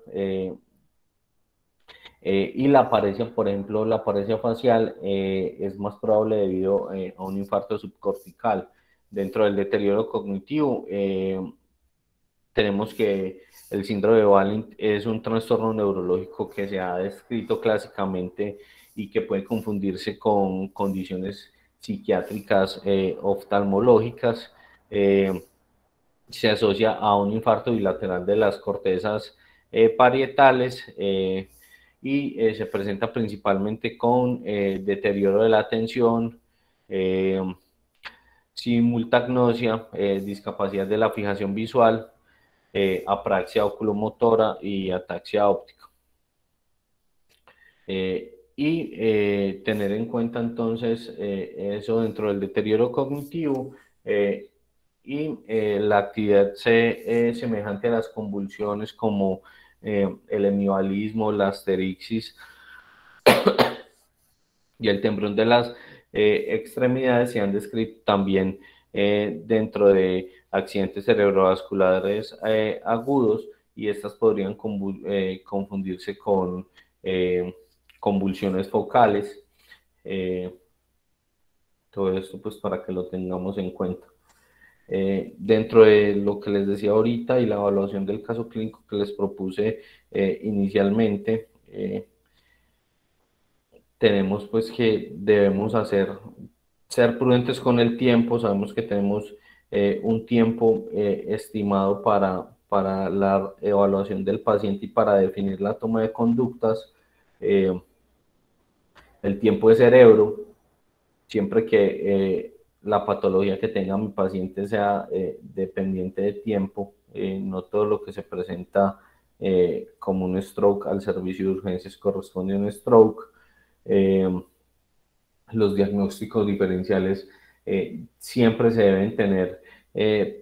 S1: y la apariencia, por ejemplo, la apariencia facial es más probable debido a un infarto subcortical. Dentro del deterioro cognitivo, tenemos que el síndrome de Wallin es un trastorno neurológico que se ha descrito clásicamente y que puede confundirse con condiciones psiquiátricas oftalmológicas. Se asocia a un infarto bilateral de las cortezas parietales y se presenta principalmente con deterioro de la atención, simultagnosia, discapacidad de la fijación visual, apraxia oculomotora y ataxia óptica. Tener en cuenta entonces eso dentro del deterioro cognitivo la actividad semejante a las convulsiones como el hemivalismo, la asterixis y el temblor de las extremidades se han descrito también dentro de accidentes cerebrovasculares agudos, y estas podrían confundirse con convulsiones focales. Todo esto pues para que lo tengamos en cuenta. Dentro de lo que les decía ahorita y la evaluación del caso clínico que les propuse inicialmente, tenemos pues que debemos ser prudentes con el tiempo. Sabemos que tenemos un tiempo estimado para la evaluación del paciente y para definir la toma de conductas. El tiempo de cerebro, siempre que la patología que tenga mi paciente sea dependiente de tiempo, no todo lo que se presenta como un stroke al servicio de urgencias corresponde a un stroke. Los diagnósticos diferenciales siempre se deben tener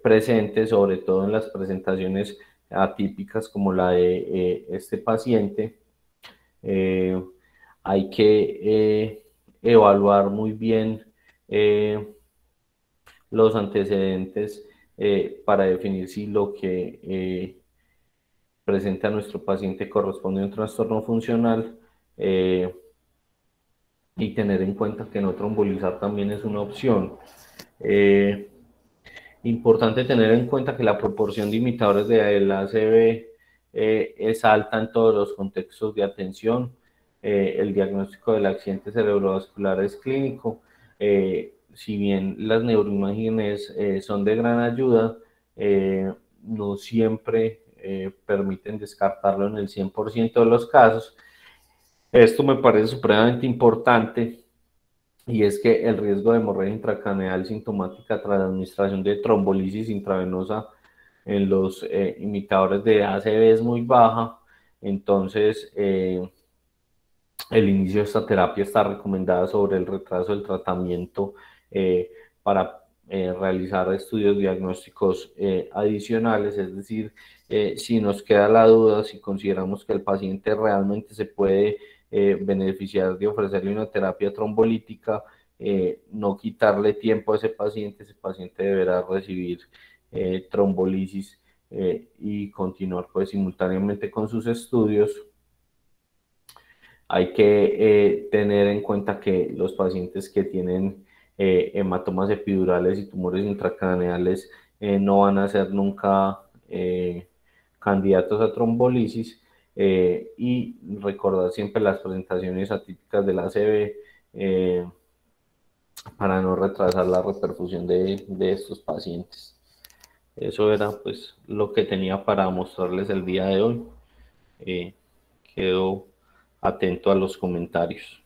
S1: presentes, sobre todo en las presentaciones atípicas como la de este paciente. Hay que evaluar muy bien los antecedentes para definir si lo que presenta nuestro paciente corresponde a un trastorno funcional, y tener en cuenta que no trombolizar también es una opción. Importante tener en cuenta que la proporción de imitadores del ACV es alta en todos los contextos de atención. el diagnóstico del accidente cerebrovascular es clínico. Si bien las neuroimágenes son de gran ayuda, no siempre permiten descartarlo en el 100% de los casos. Esto me parece supremamente importante, y es que el riesgo de hemorragia intracraneal sintomática tras la administración de trombolisis intravenosa en los imitadores de ACV es muy baja. Entonces, el inicio de esta terapia está recomendada sobre el retraso del tratamiento para realizar estudios diagnósticos adicionales, es decir, si nos queda la duda, si consideramos que el paciente realmente se puede beneficiar de ofrecerle una terapia trombolítica, no quitarle tiempo a ese paciente deberá recibir trombolisis y continuar pues simultáneamente con sus estudios. Hay que tener en cuenta que los pacientes que tienen hematomas epidurales y tumores intracraneales no van a ser nunca candidatos a trombolisis, y recordar siempre las presentaciones atípicas de la ACV para no retrasar la reperfusión de estos pacientes. Eso era pues lo que tenía para mostrarles el día de hoy. Quedo atento a los comentarios.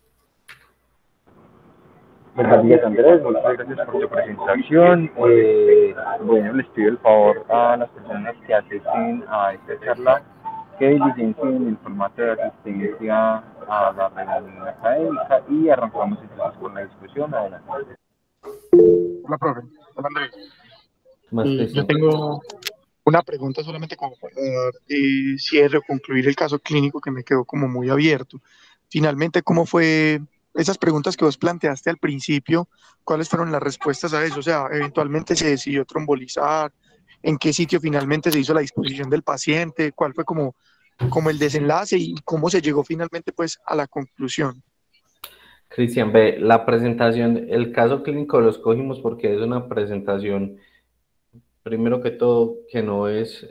S2: Buenos días, Andrés, muchas gracias por tu presentación. Bueno, les pido el favor a las personas que asisten a esta charla que diligencien el formato de asistencia a la reunión académica y arrancamos entonces con la discusión. Adelante.
S4: Hola, profe. Hola, Andrés.
S1: Más
S4: Yo tengo una pregunta solamente como para dar cierre o concluir el caso clínico que me quedó como muy abierto. Finalmente, ¿cómo fue esas preguntas que vos planteaste al principio? ¿Cuáles fueron las respuestas a eso? O sea, eventualmente se decidió trombolizar, ¿en qué sitio finalmente se hizo la disposición del paciente? ¿Cuál fue como el desenlace y cómo se llegó finalmente pues a la conclusión?
S1: Cristian, ve, la presentación, el caso clínico lo escogimos porque es una presentación, primero que todo, que no es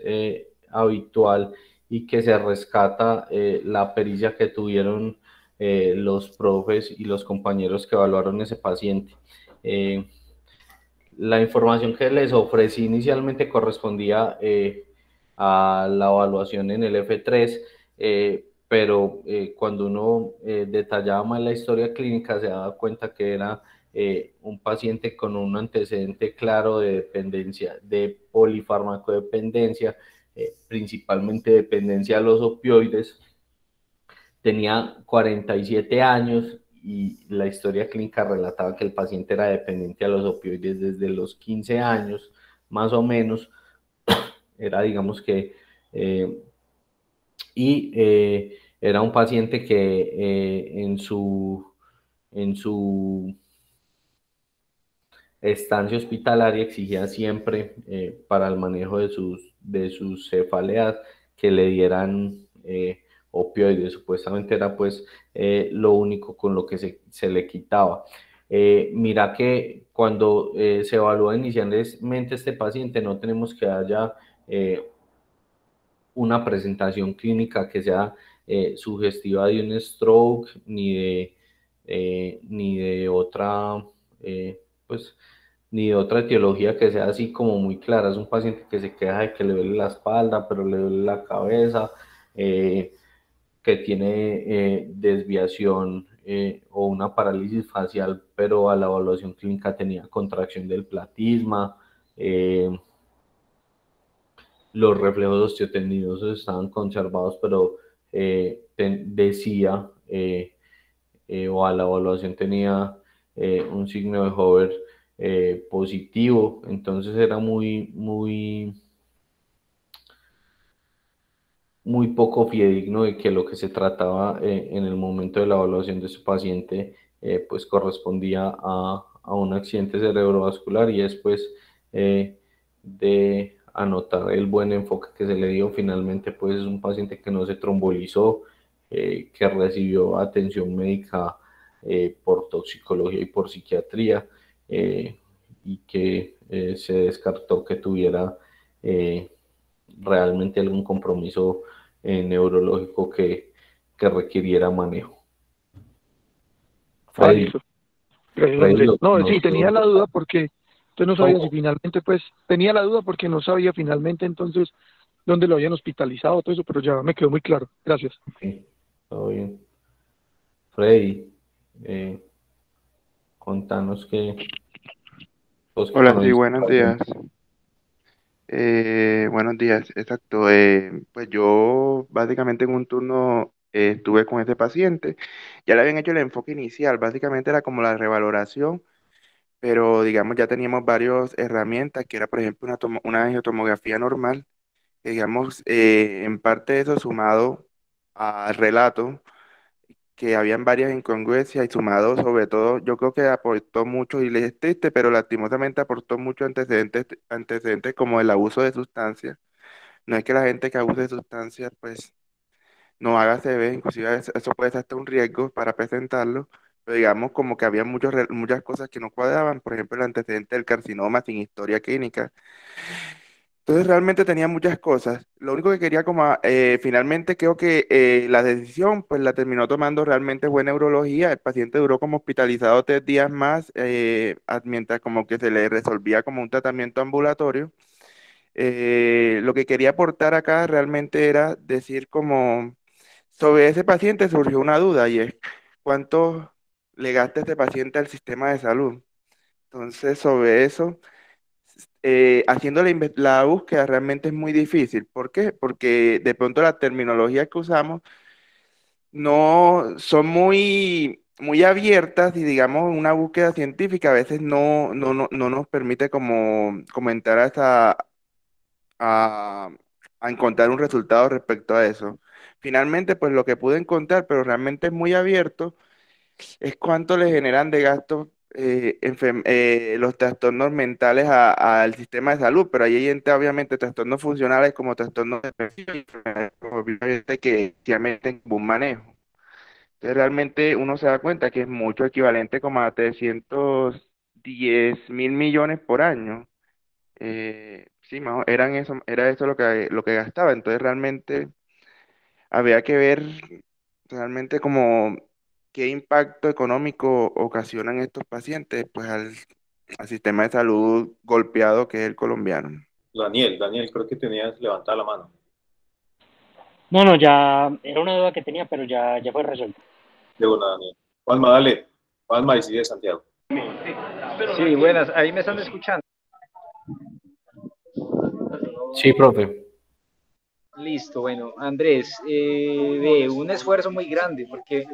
S1: habitual y que se rescata la pericia que tuvieron los profes y los compañeros que evaluaron ese paciente. La información que les ofrecí inicialmente correspondía a la evaluación en el F3, pero cuando uno detallaba más la historia clínica se daba cuenta que era un paciente con un antecedente claro de dependencia, de polifarmacodependencia, principalmente dependencia a los opioides. Tenía 47 años y la historia clínica relataba que el paciente era dependiente a los opioides desde los 15 años, más o menos. Era, digamos que, era un paciente que en su estancia hospitalaria exigía siempre para el manejo de sus cefaleas que le dieran opioides. Supuestamente era pues lo único con lo que se le quitaba. Mira que cuando se evalúa inicialmente este paciente no tenemos que haya una presentación clínica que sea sugestiva de un stroke ni de otra pues ni de otra etiología que sea así como muy clara. Es un paciente que se queja de que le duele la espalda, pero le duele la cabeza, que tiene desviación o una parálisis facial, pero a la evaluación clínica tenía contracción del platisma. Los reflejos osteotendinosos estaban conservados, pero decía o a la evaluación tenía un signo de Hover positivo. Entonces era muy poco fidedigno de que lo que se trataba en el momento de la evaluación de su paciente pues correspondía a un accidente cerebrovascular, y después de anotar el buen enfoque que se le dio, finalmente pues es un paciente que no se trombolizó, que recibió atención médica por toxicología y por psiquiatría, y que se descartó que tuviera realmente algún compromiso neurológico que requiriera manejo. Freddy,
S4: Listo. Gracias,
S1: Freddy,
S4: Andrés. No,
S1: no
S4: sí, tenía la duda porque usted no sabía si
S1: ¿cómo?
S4: finalmente, pues, tenía la duda porque no sabía finalmente entonces dónde lo habían hospitalizado, todo eso, pero ya me quedó muy claro. Gracias.
S1: Ok, todo bien. Freddy, eh, contanos vos que
S2: Hola, sí,
S1: conociste
S2: buenos
S1: al
S2: días.
S1: paciente.
S2: Buenos días, exacto. Pues yo básicamente en un turno estuve con este paciente. Ya le habían hecho el enfoque inicial, básicamente era como la revaloración, pero digamos ya teníamos varias herramientas, que era por ejemplo una angiotomografía normal, que digamos en parte de eso sumado al relato, que habían varias incongruencias y sumado sobre todo, yo creo que aportó mucho, y le es triste, pero lastimosamente aportó mucho antecedentes como el abuso de sustancias. No es que la gente que abuse de sustancias pues no haga CB, inclusive eso puede ser hasta un riesgo para presentarlo, pero digamos como que había muchas cosas que no cuadraban, por ejemplo el antecedente del carcinoma sin historia clínica. Entonces realmente tenía muchas cosas. Lo único que quería finalmente creo que la decisión pues la terminó tomando realmente fue neurología. El paciente duró como hospitalizado 3 días más mientras como que se le resolvía como un tratamiento ambulatorio. Lo que quería aportar acá realmente era decir como sobre ese paciente surgió una duda y es cuánto le gasta ese paciente al sistema de salud. Entonces sobre eso haciendo la búsqueda realmente es muy difícil. ¿Por qué? Porque de pronto la terminología que usamos no son muy abiertas y digamos una búsqueda científica a veces no nos permite como comentar a, a encontrar un resultado respecto a eso. Finalmente, pues lo que pude encontrar, pero realmente es muy abierto, es cuánto le generan de gastos los trastornos mentales al sistema de salud, pero ahí entra obviamente trastornos funcionales como trastornos depresivos y enfermedades obviamente que efectivamente en un manejo. Entonces realmente uno se da cuenta que es mucho equivalente como a 310.000 millones por año. Sí, era eso lo que gastaba. Entonces realmente había que ver realmente como qué impacto económico ocasionan estos pacientes pues al sistema de salud golpeado que es el colombiano.
S5: Daniel, creo que tenías levantada la mano.
S6: No, no, ya era una duda que tenía, pero ya fue resuelta.
S5: De una, Daniel. Juanma, dale. Juanma, y sigue Santiago.
S7: Sí, buenas, ahí me están escuchando.
S1: Sí, profe.
S7: Listo, bueno, Andrés, de un esfuerzo muy grande, porque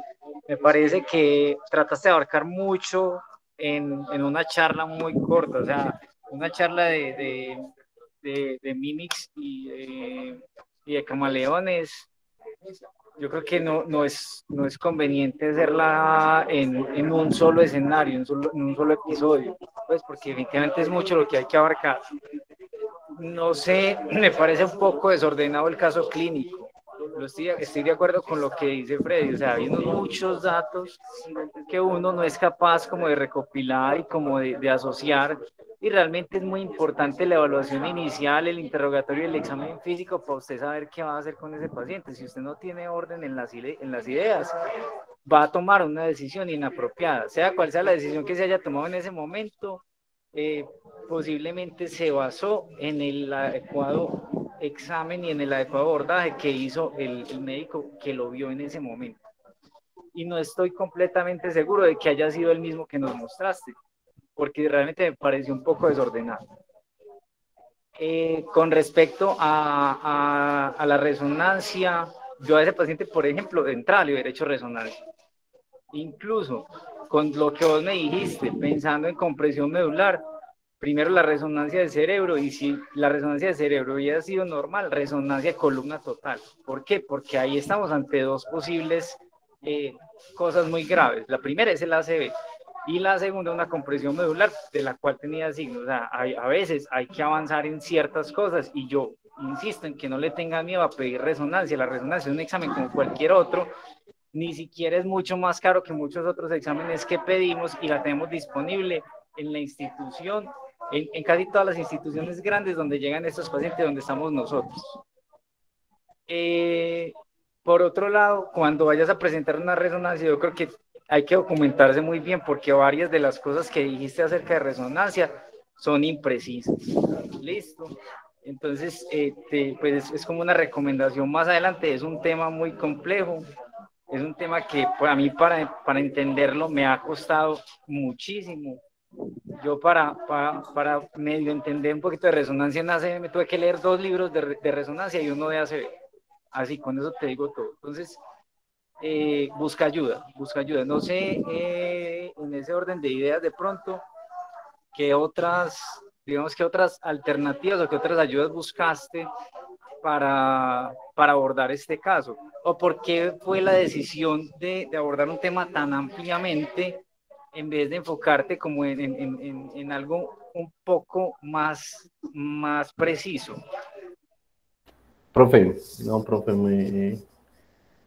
S7: me parece que trataste de abarcar mucho en una charla muy corta, o sea, una charla de mimics y de camaleones. Yo creo que no es conveniente hacerla en un solo escenario, en un solo episodio, pues porque definitivamente es mucho lo que hay que abarcar. No sé, me parece un poco desordenado el caso clínico. Estoy de acuerdo con lo que dice Freddy, o sea, hay muchos datos que uno no es capaz como de recopilar y como de asociar, y realmente es muy importante la evaluación inicial, el interrogatorio y el examen físico para usted saber qué va a hacer con ese paciente. Si usted no tiene orden en las ideas, va a tomar una decisión inapropiada, sea cual sea la decisión que se haya tomado en ese momento. eh, Posiblemente se basó en el adecuado examen y en el adecuado abordaje que hizo el médico que lo vio en ese momento. Y no estoy completamente seguro de que haya sido el mismo que nos mostraste, porque realmente me pareció un poco desordenado. Con respecto a la resonancia, yo a ese paciente, por ejemplo, de entrada le hubiera hecho resonancia. Incluso con lo que vos me dijiste, pensando en compresión medular, primero la resonancia del cerebro, y si la resonancia del cerebro hubiera sido normal, resonancia de columna total. ¿Por qué? Porque ahí estamos ante dos posibles cosas muy graves. La primera es el ACV y la segunda una compresión medular de la cual tenía signos. O sea, a veces hay que avanzar en ciertas cosas y yo insisto en que no le tengan miedo a pedir resonancia. La resonancia es un examen como cualquier otro, ni siquiera es mucho más caro que muchos otros exámenes que pedimos y la tenemos disponible en la institución, en casi todas las instituciones grandes donde llegan estos pacientes, donde estamos nosotros. Por otro lado, cuando vayas a presentar una resonancia, yo creo que hay que documentarse muy bien porque varias de las cosas que dijiste acerca de resonancia son imprecisas. Listo. Entonces, pues es como una recomendación más adelante. Es un tema muy complejo. Es un tema que a mí para entenderlo me ha costado muchísimo. Yo para medio entender un poquito de resonancia en ACB me tuve que leer 2 libros de resonancia y uno de ACB. Así, con eso te digo todo. Entonces, busca ayuda, busca ayuda. No sé, en ese orden de ideas de pronto, qué otras, digamos, qué otras alternativas o qué otras ayudas buscaste para abordar este caso. O por qué fue la decisión de abordar un tema tan ampliamente en vez de enfocarte como en algo un poco más preciso.
S1: Profe, no, profe,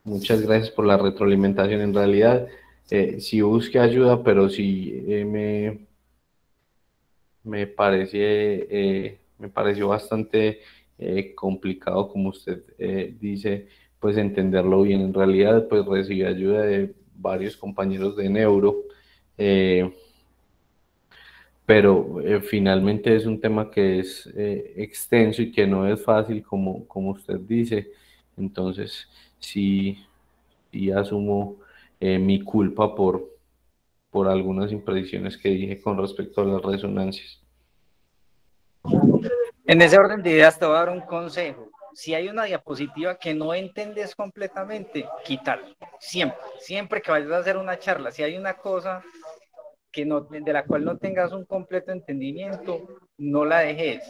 S1: muchas gracias por la retroalimentación. En realidad, sí busqué ayuda, pero sí me pareció bastante complicado, como usted dice, pues entenderlo bien. En realidad, pues recibí ayuda de varios compañeros de neuro, eh, pero finalmente es un tema que es extenso y que no es fácil, como usted dice. Entonces, sí, sí asumo mi culpa por algunas imprecisiones que dije con respecto a las resonancias.
S7: En ese orden de ideas te voy a dar un consejo. Si hay una diapositiva que no entiendes completamente, quítala. Siempre, siempre que vayas a hacer una charla, si hay una cosa que no, de la cual no tengas un completo entendimiento, no la dejes.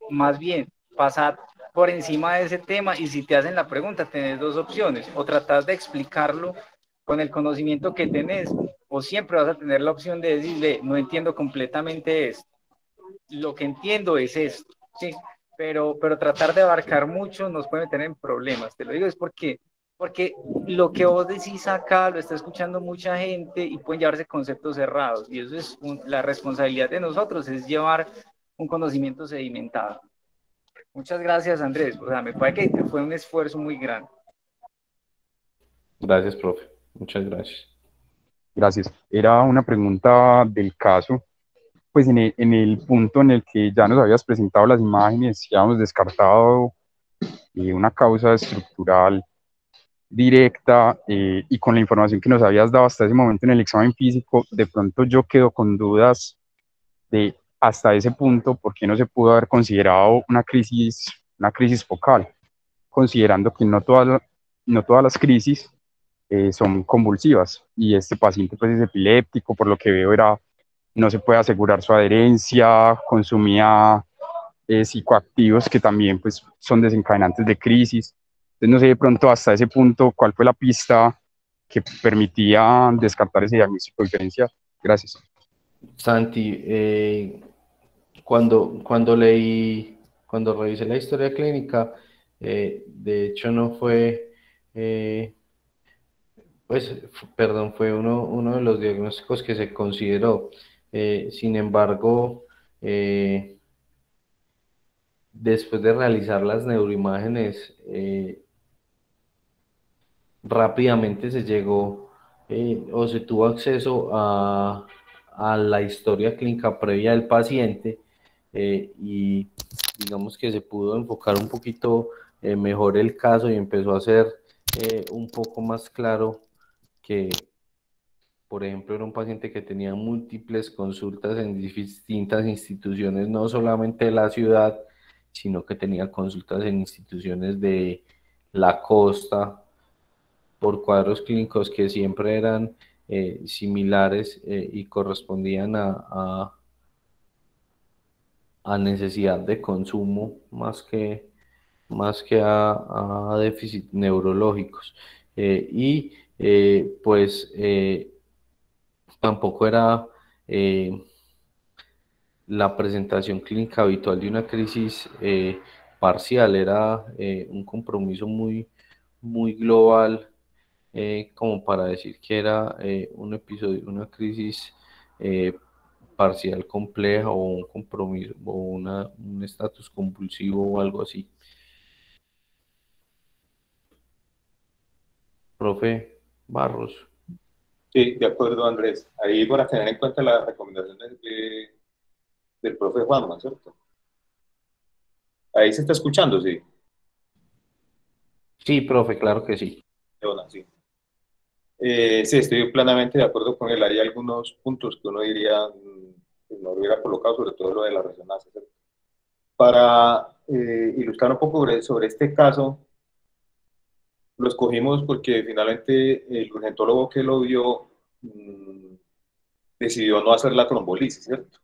S7: Más bien, pasar por encima de ese tema y si te hacen la pregunta, tenés 2 opciones. O tratar de explicarlo con el conocimiento que tenés, o siempre vas a tener la opción de decirle, no entiendo completamente esto. Lo que entiendo es esto, ¿sí? Pero tratar de abarcar mucho nos puede meter en problemas. Te lo digo es porque lo que vos decís acá lo está escuchando mucha gente y pueden llevarse conceptos cerrados. Y eso es la responsabilidad de nosotros, es llevar un conocimiento sedimentado. Muchas gracias, Andrés. O sea, me parece que fue un esfuerzo muy grande.
S1: Gracias, profe. Muchas gracias.
S3: Gracias. Era una pregunta del caso, pues en el punto en el que ya nos habías presentado las imágenes, ya hemos descartado una causa estructural directa y con la información que nos habías dado hasta ese momento en el examen físico, de pronto yo quedo con dudas de hasta ese punto por qué no se pudo haber considerado una crisis focal, considerando que no todas las crisis son convulsivas y este paciente pues es epiléptico, por lo que veo no se puede asegurar su adherencia, consumía psicoactivos que también pues son desencadenantes de crisis. Entonces no sé de pronto hasta ese punto cuál fue la pista que permitía descartar ese diagnóstico diferencial. Gracias.
S1: Santi, cuando revisé la historia clínica, de hecho no fue, perdón, fue uno de los diagnósticos que se consideró. Sin embargo, después de realizar las neuroimágenes, rápidamente se llegó o se tuvo acceso a la historia clínica previa del paciente y digamos que se pudo enfocar un poquito mejor el caso y empezó a ser un poco más claro que, por ejemplo, era un paciente que tenía múltiples consultas en distintas instituciones, no solamente de la ciudad, sino que tenía consultas en instituciones de la costa, por cuadros clínicos que siempre eran similares y correspondían a necesidad de consumo más que a déficit neurológicos. Pues tampoco era la presentación clínica habitual de una crisis parcial, era un compromiso muy global, como para decir que era un episodio, una crisis parcial compleja o un compromiso o un estatus convulsivo o algo así. Profe Barros.
S5: Sí, de acuerdo, Andrés. Ahí para tener en cuenta las recomendaciones del profe Juanma, ¿cierto? Ahí se está escuchando, sí.
S1: Sí, profe, claro que sí.
S5: Leona, sí. Sí, estoy plenamente de acuerdo con él. Hay algunos puntos que uno diría que no hubiera colocado, sobre todo lo de la resonancia, ¿cierto? Para ilustrar un poco sobre este caso, lo escogimos porque finalmente el urgentólogo que lo vio decidió no hacer la trombolisis, ¿cierto?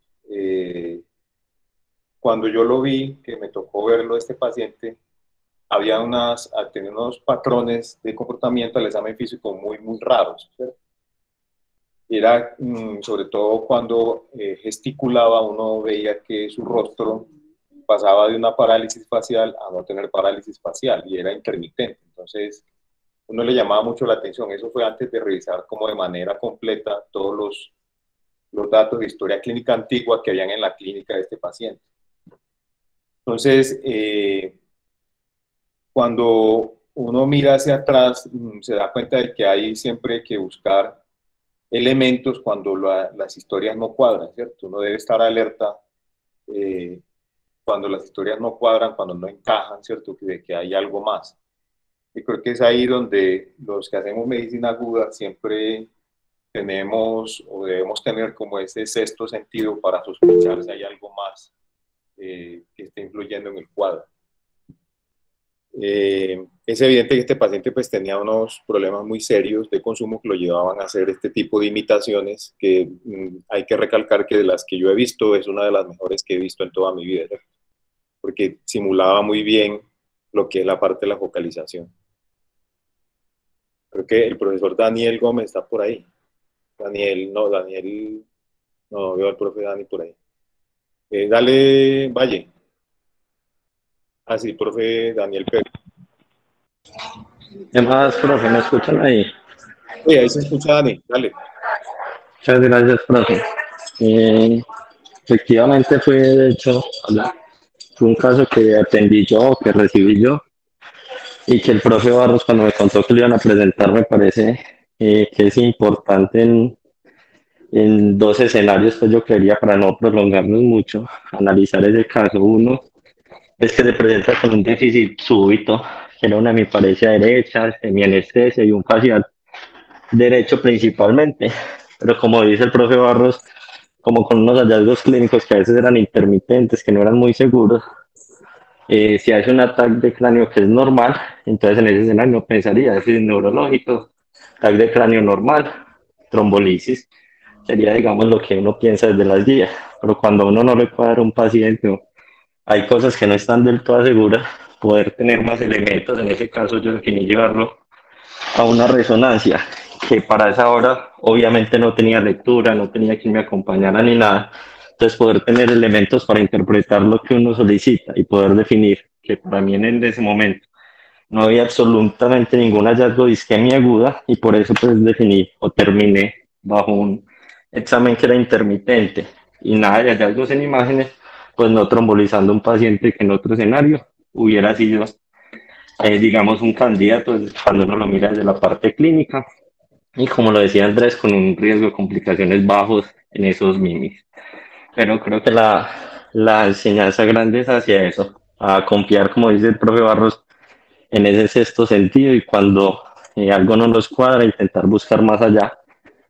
S5: Cuando yo lo vi, que me tocó verlo este paciente, tenía unos patrones de comportamiento al examen físico muy, muy raros, ¿cierto? Era sobre todo cuando gesticulaba, uno veía que su rostro pasaba de una parálisis facial a no tener parálisis facial y era intermitente. Entonces, uno le llamaba mucho la atención. Eso fue antes de revisar como de manera completa todos los datos de historia clínica antigua que habían en la clínica de este paciente. Entonces, cuando uno mira hacia atrás, se da cuenta de que hay siempre que buscar elementos cuando las historias no cuadran, ¿cierto? Uno debe estar alerta cuando las historias no cuadran, cuando no encajan, ¿cierto? De que hay algo más. Y creo que es ahí donde los que hacemos medicina aguda siempre tenemos o debemos tener como ese sexto sentido para sospechar si hay algo más que esté influyendo en el cuadro. Es evidente que este paciente pues tenía unos problemas muy serios de consumo que lo llevaban a hacer este tipo de imitaciones que hay que recalcar que de las que yo he visto es una de las mejores que he visto en toda mi vida, ¿cierto? Porque simulaba muy bien lo que es la parte de la focalización. Creo que el profesor Daniel Gómez está por ahí. Daniel, no veo al profe Dani por ahí. Dale, Valle. Ah, sí, profe Daniel Pérez.
S8: ¿Qué más, profe? ¿Me escuchan ahí?
S5: Sí, ahí se escucha Dani, dale.
S8: Muchas gracias, profe. Efectivamente fue, de hecho, fue un caso que atendí yo, que recibí yo, y que el profe Barros cuando me contó que lo iban a presentar me parece que es importante en dos escenarios, pues yo creería para no prolongarnos mucho, analizar ese caso. Uno es que se presenta con un déficit súbito, que era una hemiparesia derecha, semianestesia y un facial derecho principalmente, pero como dice el profe Barros, como con unos hallazgos clínicos que a veces eran intermitentes, que no eran muy seguros, si hace un ataque de cráneo que es normal, entonces en ese escenario pensaría déficit neurológico, ataque de cráneo normal, trombolisis, sería digamos lo que uno piensa desde las guías, pero cuando uno no le cuadra a un paciente, hay cosas que no están del todo seguras, poder tener más elementos, en ese caso yo definí llevarlo a una resonancia, que para esa hora obviamente no tenía lectura, no tenía quien me acompañara ni nada. Entonces poder tener elementos para interpretar lo que uno solicita y poder definir que para mí en ese momento no había absolutamente ningún hallazgo de isquemia aguda y por eso pues definí o terminé bajo un examen que era intermitente y nada de hallazgos en imágenes, pues no trombolizando un paciente que en otro escenario hubiera sido digamos, un candidato cuando uno lo mira desde la parte clínica y como lo decía Andrés, con un riesgo de complicaciones bajos en esos mimis. Pero creo que la enseñanza grande es hacia eso, a confiar, como dice el profe Barros, en ese sexto sentido y cuando algo no nos cuadra, intentar buscar más allá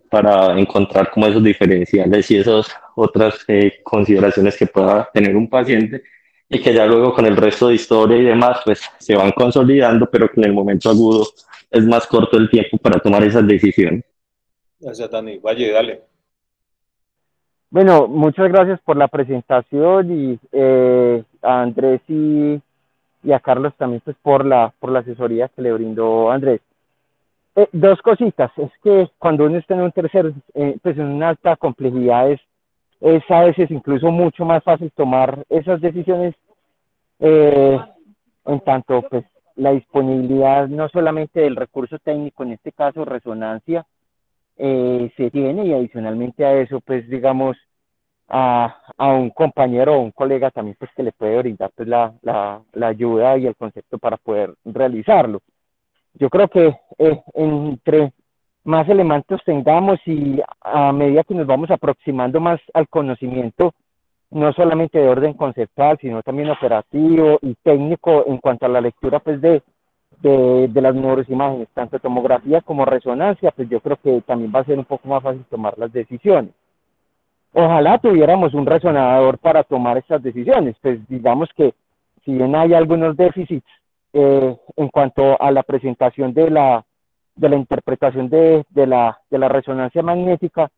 S8: para encontrar como esos diferenciales y esas otras consideraciones que pueda tener un paciente y que ya luego con el resto de historia y demás pues se van consolidando, pero que en el momento agudo es más corto el tiempo para tomar esas decisiones.
S5: Gracias, Dani. Valle, dale.
S9: Bueno, muchas gracias por la presentación y a Andrés y a Carlos también pues por la asesoría que le brindó Andrés. Dos cositas, es que cuando uno está en un tercer, pues en una alta complejidad es a veces incluso mucho más fácil tomar esas decisiones en tanto pues la disponibilidad no solamente del recurso técnico, en este caso resonancia, se tiene y adicionalmente a eso pues digamos a un compañero o un colega también pues que le puede brindar pues la ayuda y el concepto para poder realizarlo. Yo creo que entre más elementos tengamos y a medida que nos vamos aproximando más al conocimiento, no solamente de orden conceptual, sino también operativo y técnico en cuanto a la lectura pues de las neuroimágenes, tanto tomografía como resonancia, pues yo creo que también va a ser un poco más fácil tomar las decisiones. Ojalá tuviéramos un resonador para tomar estas decisiones, pues digamos que si bien hay algunos déficits en cuanto a la presentación de la interpretación de la resonancia magnética,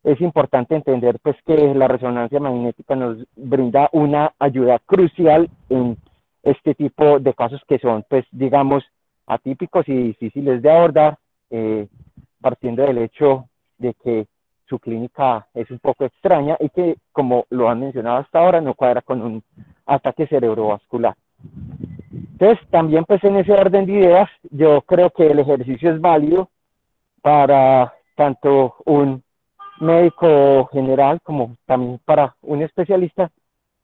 S9: es importante entender pues que la resonancia magnética nos brinda una ayuda crucial en este tipo de casos que son pues digamos atípicos y difíciles de abordar, partiendo del hecho de que su clínica es un poco extraña y que, como lo han mencionado hasta ahora, no cuadra con un ataque cerebrovascular. Entonces, también pues en ese orden de ideas, yo creo que el ejercicio es válido para tanto un médico general como también para un especialista,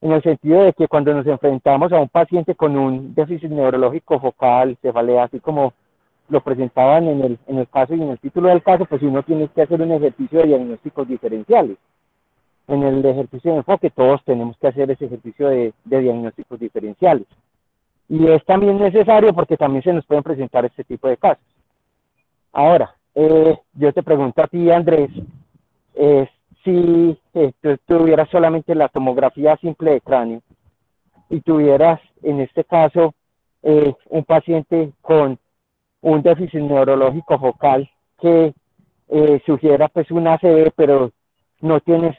S9: en el sentido de que cuando nos enfrentamos a un paciente con un déficit neurológico focal, cefalea, así como lo presentaban en el caso y en el título del caso, pues uno tiene que hacer un ejercicio de diagnósticos diferenciales. En el ejercicio de enfoque todos tenemos que hacer ese ejercicio de diagnósticos diferenciales. Y es también necesario porque también se nos pueden presentar este tipo de casos. Ahora, yo te pregunto a ti, Andrés, si tú tuvieras solamente la tomografía simple de cráneo y tuvieras en este caso un paciente con un déficit neurológico focal que sugiera pues un ACV, pero no tienes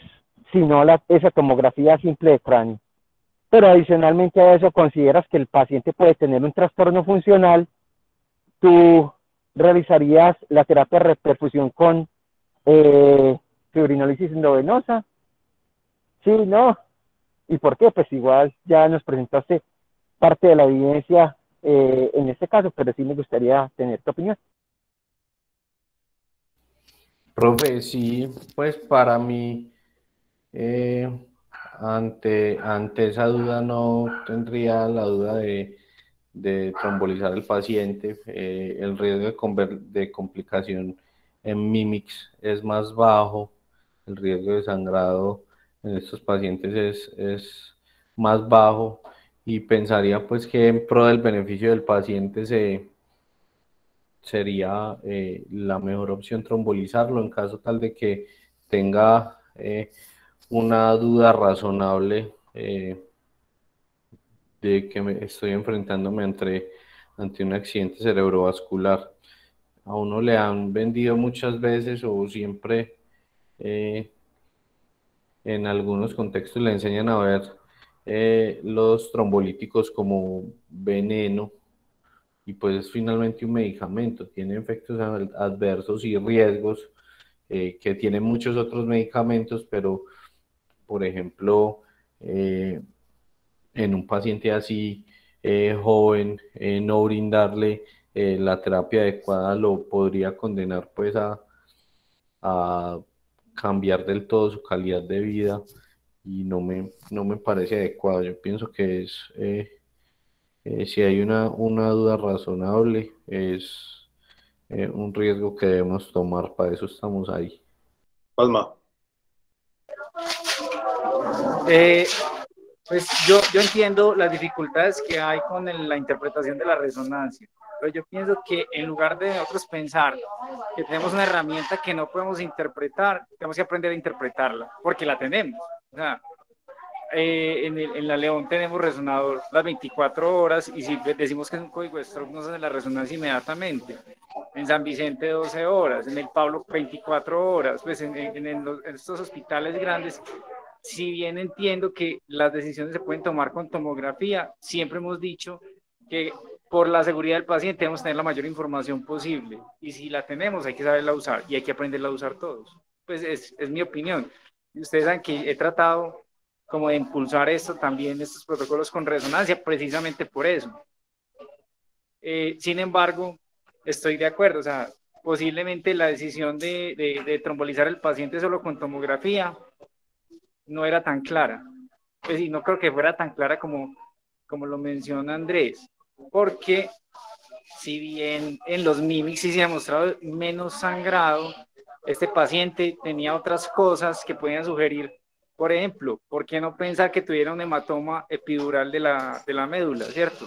S9: sino esa tomografía simple de cráneo. Pero adicionalmente a eso consideras que el paciente puede tener un trastorno funcional, tú realizarías la terapia de reperfusión con fibrinolisis endovenosa. Sí, no. ¿Y por qué? Pues igual ya nos presentaste parte de la evidencia en este caso, pero sí me gustaría tener tu opinión.
S1: Profe, sí, pues para mí, ante esa duda no tendría la duda de trombolizar al paciente. El riesgo de complicación en MIMICS es más bajo, el riesgo de sangrado en estos pacientes es más bajo, y pensaría pues que en pro del beneficio del paciente sería la mejor opción trombolizarlo en caso tal de que tenga una duda razonable de que estoy enfrentándome ante un accidente cerebrovascular. A uno le han vendido muchas veces o siempre en algunos contextos le enseñan a ver los trombolíticos como veneno, y pues es finalmente un medicamento, tiene efectos adversos y riesgos que tienen muchos otros medicamentos, pero por ejemplo, en un paciente así joven, no brindarle la terapia adecuada lo podría condenar pues a cambiar del todo su calidad de vida, y no me parece adecuado. Yo pienso que si hay una duda razonable, es un riesgo que debemos tomar, para eso estamos ahí.
S5: Palma.
S7: Pues yo entiendo las dificultades que hay con la interpretación de la resonancia, pero yo pienso que en lugar de nosotros pensar que tenemos una herramienta que no podemos interpretar, tenemos que aprender a interpretarla, porque la tenemos. O sea, en la León tenemos resonador las 24 horas, y si decimos que es un código de Stroke nos hace la resonancia inmediatamente. En San Vicente 12 horas, en el Pablo 24 horas, pues en estos hospitales grandes. Si bien entiendo que las decisiones se pueden tomar con tomografía, siempre hemos dicho que por la seguridad del paciente debemos tener la mayor información posible, y si la tenemos hay que saberla usar y hay que aprenderla a usar todos. Pues es mi opinión. Y ustedes saben que he tratado como de impulsar esto también, estos protocolos con resonancia, precisamente por eso. Sin embargo, estoy de acuerdo, o sea, posiblemente la decisión de trombolizar al paciente solo con tomografía no era tan clara. Pues sí, no creo que fuera tan clara como lo menciona Andrés, porque si bien en los mimics sí se ha mostrado menos sangrado, este paciente tenía otras cosas que podían sugerir. Por ejemplo, ¿por qué no pensar que tuviera un hematoma epidural de la médula, cierto?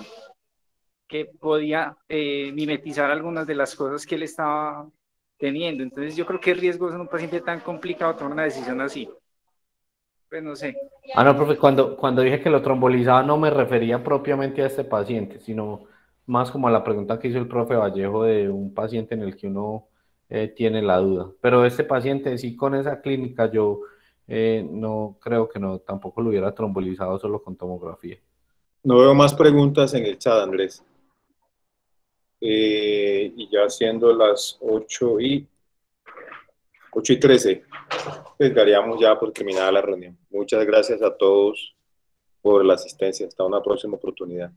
S7: Que podía mimetizar algunas de las cosas que él estaba teniendo. Entonces yo creo que es riesgoso en un paciente tan complicado tomar una decisión así. Pues no sé.
S1: Ah, no, profe, cuando dije que lo trombolizaba no me refería propiamente a este paciente, sino más como a la pregunta que hizo el profe Vallejo de un paciente en el que uno tiene la duda. Pero este paciente sí con esa clínica yo no creo que no, tampoco lo hubiera trombolizado solo con tomografía.
S5: No veo más preguntas en el chat, Andrés. Y ya siendo las 8:13, pues daríamos ya por terminada la reunión. Muchas gracias a todos por la asistencia. Hasta una próxima oportunidad.